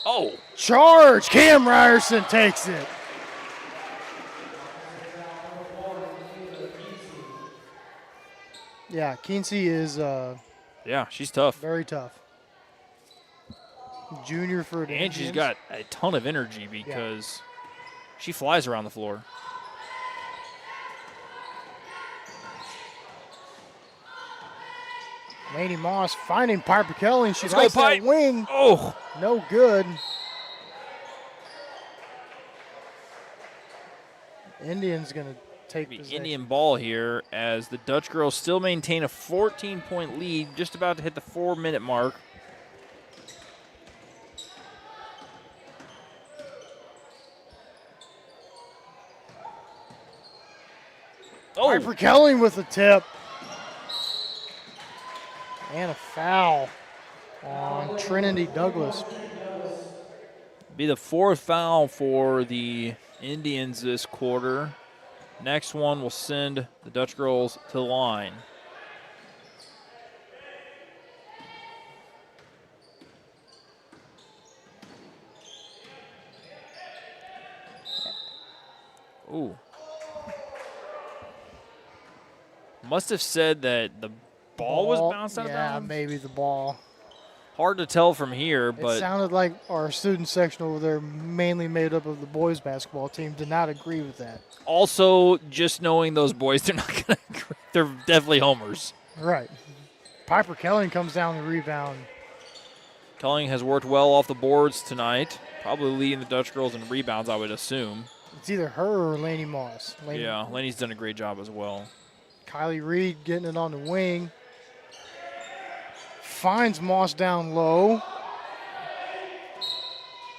Oh. Charge! Cam Ryerson takes it. Yeah, Kinsey is she's tough. very tough. Junior for the And Indians. she's got a ton of energy because she flies around the floor. Laney Moss finding Piper Kelly, and she Let's likes go, that Pipe. wing. Oh. No good. Indians going to take possession. Indian ball here as the Dutch girls still maintain a 14-point lead, just about to hit the 4-minute mark. Piper Kelly with a tip. And a foul on Trinity Douglas. Be the fourth foul for the Indians this quarter. Next one will send the Dutch girls to the line. Ooh. Must have said that the ball was bounced out of bounds. Yeah, maybe the ball. Hard to tell from here, but It sounded like our student section over there, mainly made up of the boys basketball team, did not agree with that. also just knowing those boys, they're not going to agree. They're definitely homers. Right. Piper Kelly comes down the rebound. Kelling has worked well off the boards tonight, probably leading the Dutch girls in rebounds, I would assume. It's either her or Laney Moss. Yeah, Laney's done a great job as well. Kylie Reed getting it on the wing. Finds Moss down low.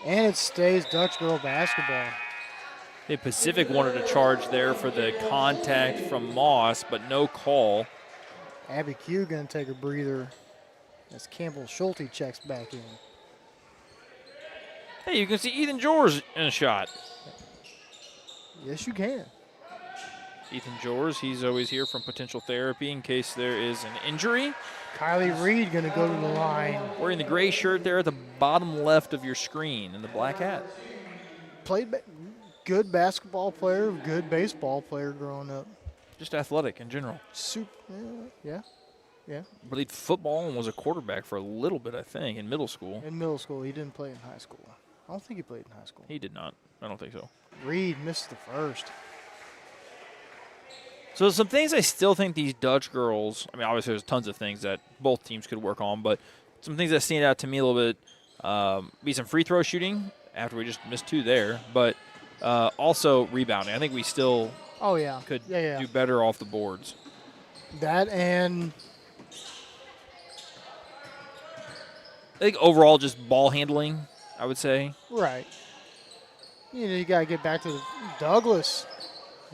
And it stays Dutch girl basketball. The Pacific wanted to charge there for the contact from Moss, but no call. Abby Q going to take a breather as Campbell Schulte checks back in. Hey, you can see Ethan Jors in a shot. Yes, you can. Ethan Jors, he's always here from potential therapy in case there is an injury. Kylie Reed going to go to the line. Wearing the gray shirt there at the bottom left of your screen and the black hat. Played good basketball player, good baseball player growing up. Just athletic in general. Super, yeah. Played football and was a quarterback for a little bit, I think, in middle school. In middle school, he didn't play in high school. I don't think he played in high school. He did not. I don't think so. Reed missed the first. So some things I still think these Dutch girls, I mean, obviously there's tons of things that both teams could work on, but some things that stand out to me a little bit, be some free throw shooting after we just missed 2 there, but also rebounding. I think we still could do better off the boards. That and I think overall just ball handling, I would say. right. You got to get back to the Douglas.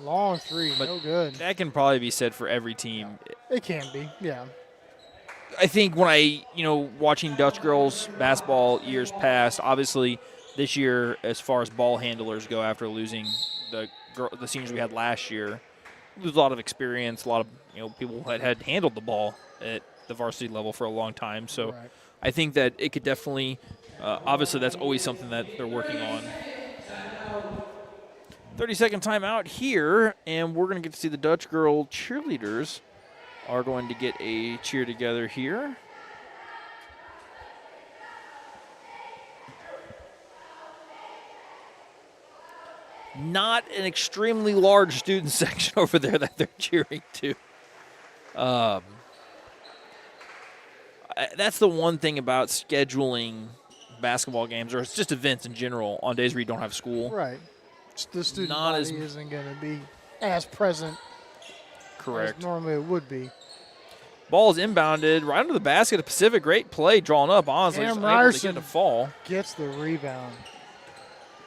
Long 3, But no good. That can probably be said for every team. It can be, yeah. I think when watching Dutch girls basketball years past, obviously this year, as far as ball handlers go, after losing the seniors we had last year, there's a lot of experience, a lot of people had handled the ball at the varsity level for a long time. So Right. I think that it could definitely, obviously that's always something that they're working on. 30-second timeout here, and we're going to get to see the Dutch girl cheerleaders are going to get a cheer together here. Not an extremely large student section over there that they're cheering to. That's the one thing about scheduling basketball games, or it's just events in general, on days where you don't have school. Right. The student Not body as- isn't going to be as present Correct. as normally it would be. Ball is inbounded right under the basket of Pacific. Great play drawn up, honestly. Cam Just unable to Ryerson. get to fall. Gets the rebound.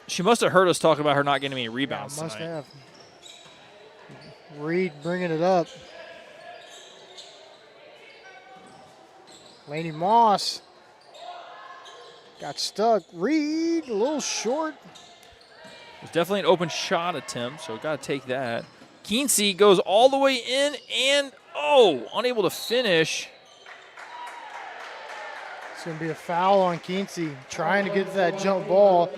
She must have heard us talking about her not getting any rebounds Must tonight. have. Reed bringing it up. Laney Moss got stuck. Reed a little short. It was definitely an open shot attempt, so got to take that. Keensey goes all the way in and, unable to finish. It's going to be a foul on Keensey trying to get to that jump ball.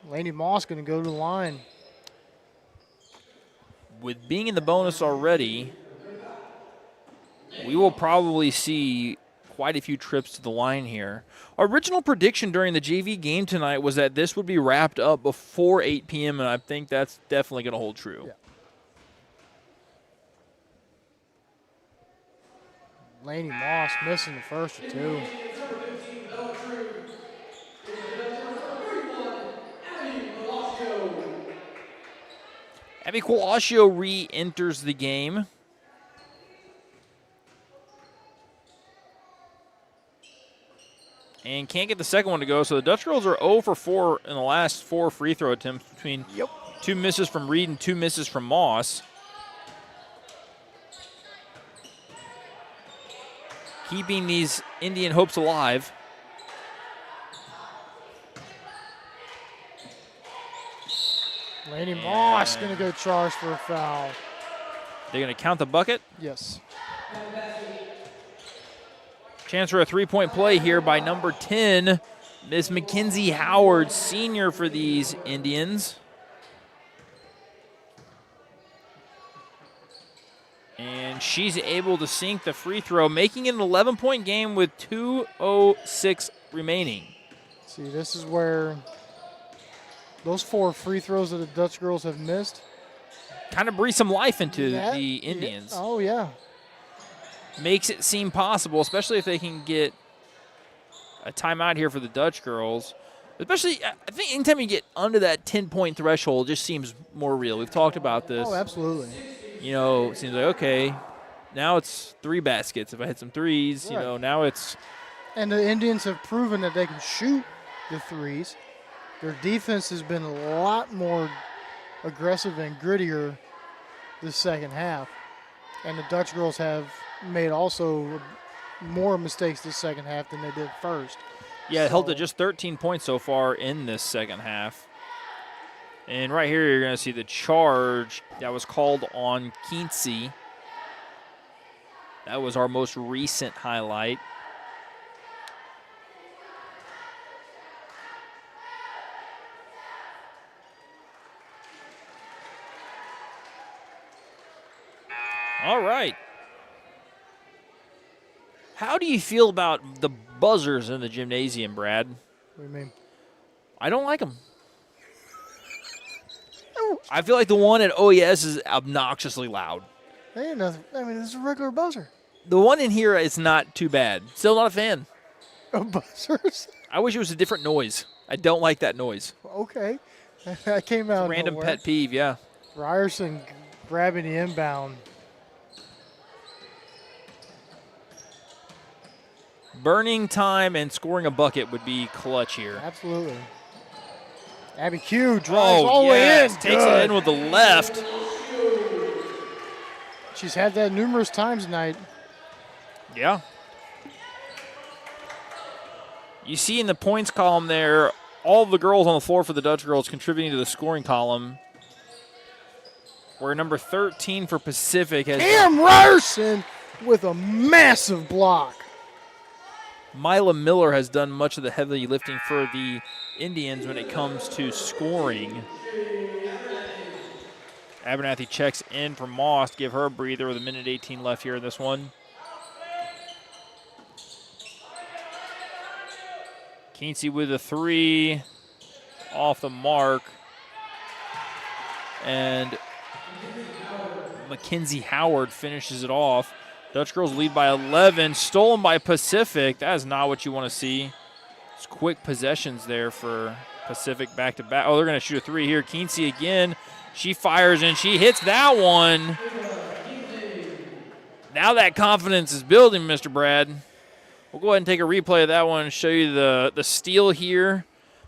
Laney Moss going to go to the line. With being in the bonus already, we will probably see quite a few trips to the line here. Our original prediction during the JV game tonight was that this would be wrapped up before 8 p.m., and I think that's definitely going to hold true. Yeah. Laney Moss missing the first or 2. Abby Colascio re-enters the game. And can't get the second one to go, so the Dutch girls are 0 for 4 in the last 4 free throw attempts between 2 misses from Reed and 2 misses from Moss. Keeping these Indian hopes alive. Laney Moss going to go charge for a foul. They're going to count the bucket. Yes. Chance for a three-point play here by number 10, Miss Mackenzie Howard, senior for these Indians. And she's able to sink the free throw, making it an 11-point game with 2:06 remaining. See, this is where those 4 free throws that the Dutch girls have missed. Kind of breathe some life into that- the Indians. Yeah. Oh, yeah. Makes it seem possible, especially if they can get a timeout here for the Dutch girls. Especially, I think anytime you get under that 10-point threshold, it just seems more real. We've talked about this. Oh, absolutely. It seems like, okay, now it's 3 baskets. If I hit some threes, Right. now it's And the Indians have proven that they can shoot the threes. Their defense has been a lot more aggressive and grittier this second half. And the Dutch girls have made also more mistakes this second half than they did first. Yeah, it held to So- just 13 points so far in this second half. And right here, you're going to see the charge that was called on Keensey. That was our most recent highlight. All right. How do you feel about the buzzers in the gymnasium, Brad? What do you mean? I don't like them. I feel like the one at OES is obnoxiously loud. They ain't nothing. I mean, it's a regular buzzer. The one in here is not too bad. Still not a fan. Buzzers? I wish it was a different noise. I don't like that noise. Okay. That came out of Random nowhere. pet peeve, yeah. Ryerson grabbing the inbound. Burning time and scoring a bucket would be clutch here. Absolutely. Abby Q drives all the way yes, in. Takes Good. it in with the left. She's had that numerous times tonight. Yeah. You see in the points column there, all the girls on the floor for the Dutch girls contributing to the scoring column. Where number 13 for Pacific has Cam Ryerson with a massive block. Mila Miller has done much of the heavy lifting for the Indians when it comes to scoring. Abernathy checks in for Moss to give her a breather with a minute 18 left here in this one. Kinsey with a 3 off the mark. And Mackenzie Howard finishes it off. Dutch girls lead by 11, stolen by Pacific. That is not what you want to see. It's quick possessions there for Pacific back-to-back. Oh, they're going to shoot a 3 here. Kinsey again. She fires and she hits that one. Now that confidence is building, Mr. Brad. We'll go ahead and take a replay of that one and show you the steal here.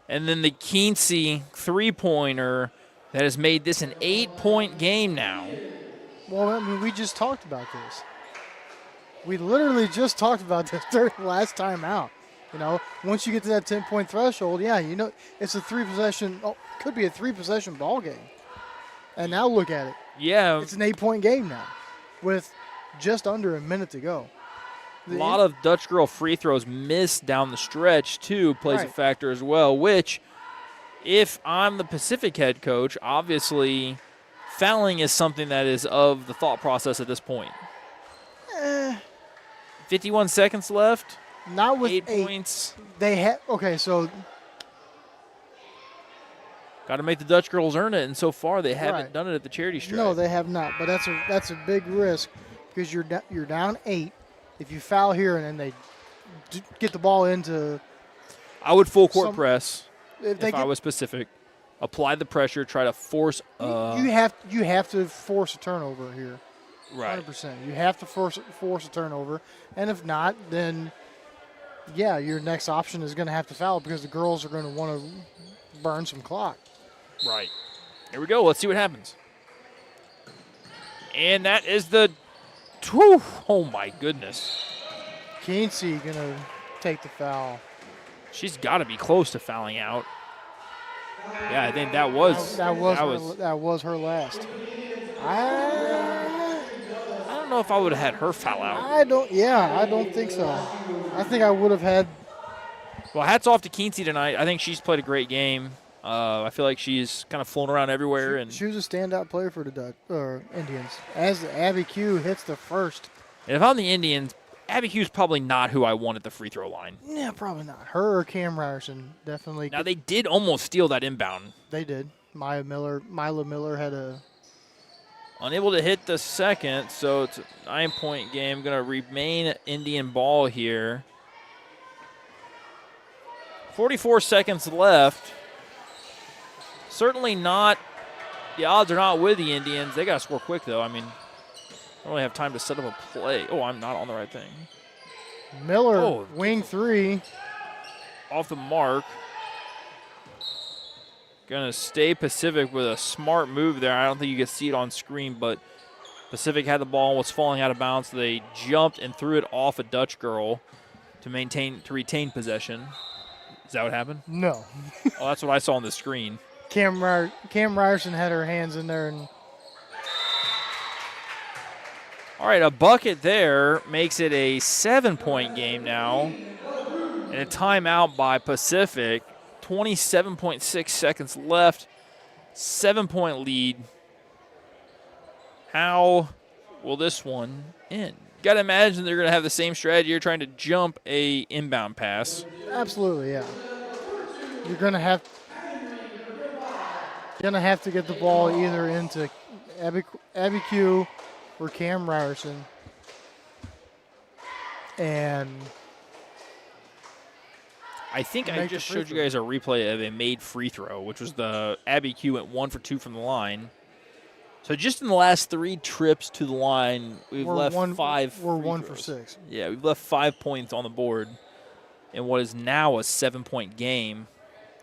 And then the Kinsey three-pointer that has made this an 8-point game now. Well, I mean, we just talked about this. We literally just talked about this during the last time out. You know, once you get to that 10-point threshold, yeah, you know, it's a could be a 3-possession ball game. And now look at it. Yeah. It's an 8-point game now with just under a minute to go. A lot of Dutch girl free throws missed down the stretch, too, plays a factor as well, which, if I'm the Pacific head coach, obviously fouling is something that is of the thought process at this point. 51 seconds left. Not with 8 points. They had so got to make the Dutch girls earn it, and so far they haven't done it at the charity stripe. No, they have not. But that's a big risk because you're down 8. If you foul here and then they get the ball into, I would full court press if I was Pacific. Apply the pressure, try to force. You have to force a turnover here. Right. 100%. You have to force a turnover, and if not, then yeah, your next option is going to have to foul because the girls are going to want to burn some clock. Right. Here we go. Let's see what happens. And that is the. Whew, oh my goodness. Kinsey going to take the foul. She's got to be close to fouling out. Yeah, I think that was her last. I don't know if I would have had her foul out. I don't think so. I think I would have had. Well, hats off to Kinsey tonight. I think she's played a great game. I feel like she's kind of flown around everywhere. She was a standout player for the Indians. As Abby Q hits the first. And if I'm the Indians, Abby Q's probably not who I want at the free throw line. Yeah, probably not. Her or Cam Ryerson, definitely. Now, they did almost steal that inbound. They did. Mila Miller had a. Unable to hit the second, so it's a 9-point game. Going to remain Indian ball here. 44 seconds left. Certainly not, the odds are not with the Indians. They got to score quick, though. I mean, I don't really have time to set up a play. Oh, I'm not on the right thing. Miller, wing 3. Off the mark. Going to stay Pacific with a smart move there. I don't think you can see it on screen, but Pacific had the ball and was falling out of bounds. So they jumped and threw it off a Dutch girl to retain possession. Is that what happened? No. Oh, that's what I saw on the screen. Cam Ryerson had her hands in there. And all right, a bucket there makes it a 7-point game now. And a timeout by Pacific. 27.6 seconds left. 7-point lead. How will this one end? Got to imagine they're going to have the same strategy. You're trying to jump a inbound pass. Absolutely, yeah. You're going to have Going to have to get the ball either into Abby Q or Cam Ryerson. And I think I make just the free showed you throw. guys a replay of a made free throw, which was the Abby Q went 1 for 2 from the line. So just in the last 3 trips to the line, we've left 5 We're free 1 for throws. 6. Yeah, we've left 5 points on the board in what is now a 7-point game.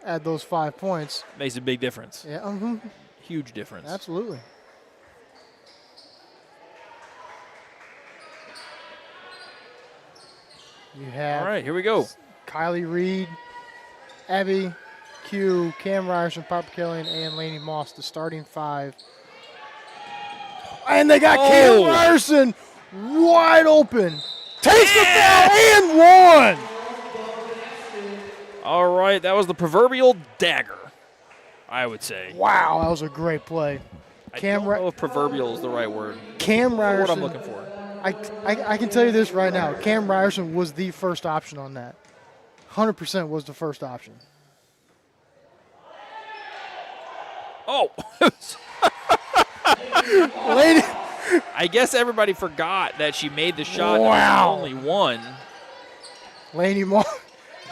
Add those 5 points. Makes a big difference. Yeah, Huge difference. absolutely. You have All right, here we go. Kylie Reed, Abby Q, Cam Ryerson, Piper Kelly, and Laney Moss, the starting 5. And they got Cam Ryerson wide open. Takes the foul and one. All right, that was the proverbial dagger, I would say. Wow, that was a great play. I don't know if proverbial is the right word. Cam What Ryerson. I'm looking for. I can tell you this right now. Cam Ryerson was the first option on that. 100% was the first option. Oh, Lady. I guess everybody forgot that she made the shot. Wow. Only one. Laney Moss.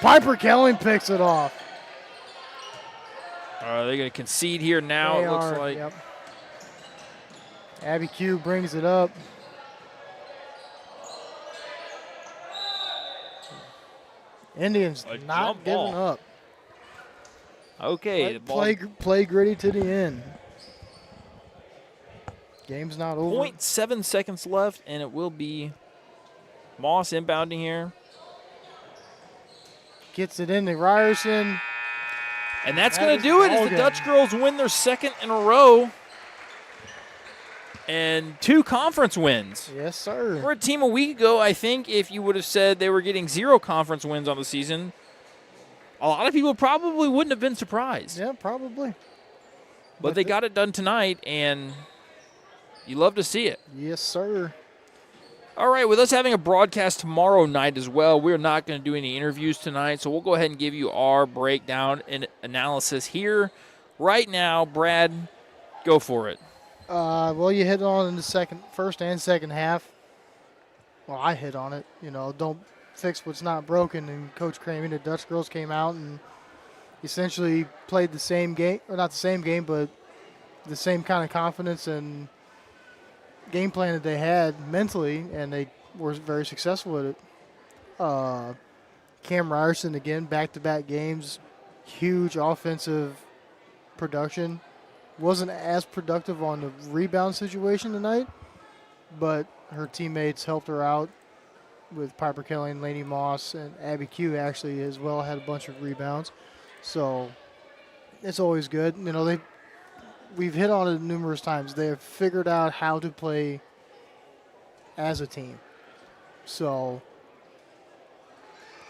Piper Kelly picks it off. Are they going to concede here now? They It looks are, like. Yep. Abby Q brings it up. Indians A not jump giving ball. up. Okay, the ball. Play gritty to the end. Game's not over. 0.7 seconds left, and it will be Moss inbounding here. Gets it into Ryerson. And that's That going is to do it as the ballgame. Dutch girls win their second in a row and 2 conference wins. Yes, sir. For a team a week ago, I think if you would have said they were getting 0 conference wins on the season, a lot of people probably wouldn't have been surprised. Yeah, probably. But they got it done tonight, and you love to see it. Yes, sir. All right, with us having a broadcast tomorrow night as well, we're not going to do any interviews tonight, so we'll go ahead and give you our breakdown and analysis here right now. Brad, go for it. Well, you hit on in the first and second half. Well, I hit on it. You know, don't fix what's not broken. And Coach Cramey, the Dutch girls came out and essentially played the same game, or not the same game, but the same kind of confidence and game plan that they had mentally, and they were very successful with it. Cam Ryerson, again, back-to-back games, huge offensive production. Wasn't as productive on the rebound situation tonight, but her teammates helped her out with Piper Kelly and Laney Moss, and Abby Q actually as well had a bunch of rebounds. So it's always good. You know, we've hit on it numerous times. They have figured out how to play as a team. So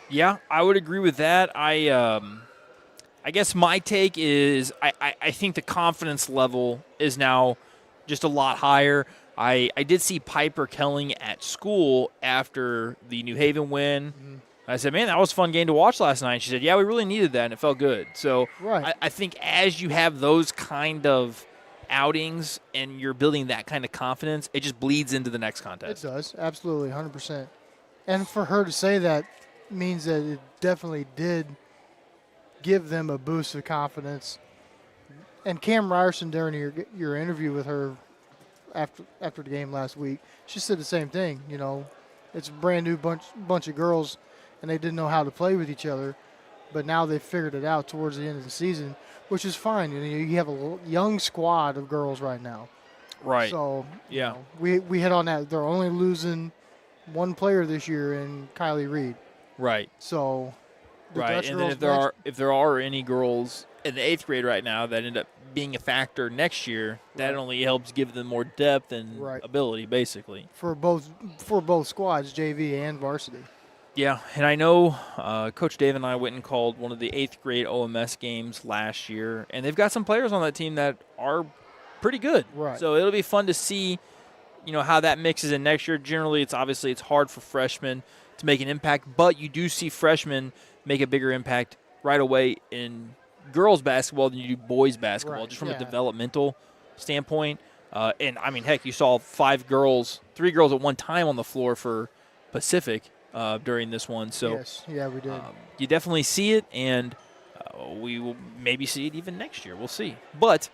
Yeah, I would agree with that. I guess my take is I think the confidence level is now just a lot higher. I did see Piper Kelling at school after the New Haven win. Mm-hmm. I said, man, that was a fun game to watch last night. She said, yeah, we really needed that, and it felt good. So Right. I think as you have those kind of outings and you're building that kind of confidence, it just bleeds into the next it contest. does, absolutely, 100%. And for her to say that means that it definitely did give them a boost of confidence. And Cam Ryerson, during your interview with her after the game last week, she said the same thing. You know, it's a brand new bunch of girls, and they didn't know how to play with each other, but now they figured it out towards the end of the season, which is fine. You have a young squad of girls right now. Right. So Yeah. we hit on that. They're only losing one player this year in Kylie Reed. Right. So the Right, Dutch and then girls if there are any girls in the 8th grade right now that end up being a factor next year, that Right. only helps give them more depth and Right. ability, basically. for both squads, JV and varsity. Yeah, and I know Coach Dave and I went and called one of the 8th grade OMS games last year, and they've got some players on that team that are pretty good. Right. So it'll be fun to see, how that mixes in next year. Generally, it's hard for freshmen to make an impact, but you do see freshmen make a bigger impact right away in girls basketball than you do boys basketball, Right, just from a yeah. developmental standpoint. And, I mean, heck, you saw 3 girls at one time on the floor for Pacific during this one. So Yes, yeah, we did. you definitely see it, and we will maybe see it even next year. We'll see. But,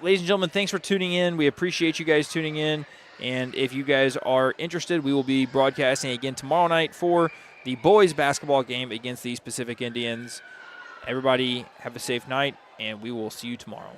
ladies and gentlemen, thanks for tuning in. We appreciate you guys tuning in. And if you guys are interested, we will be broadcasting again tomorrow night for the boys basketball game against the Pacific Indians. Everybody have a safe night, and we will see you tomorrow.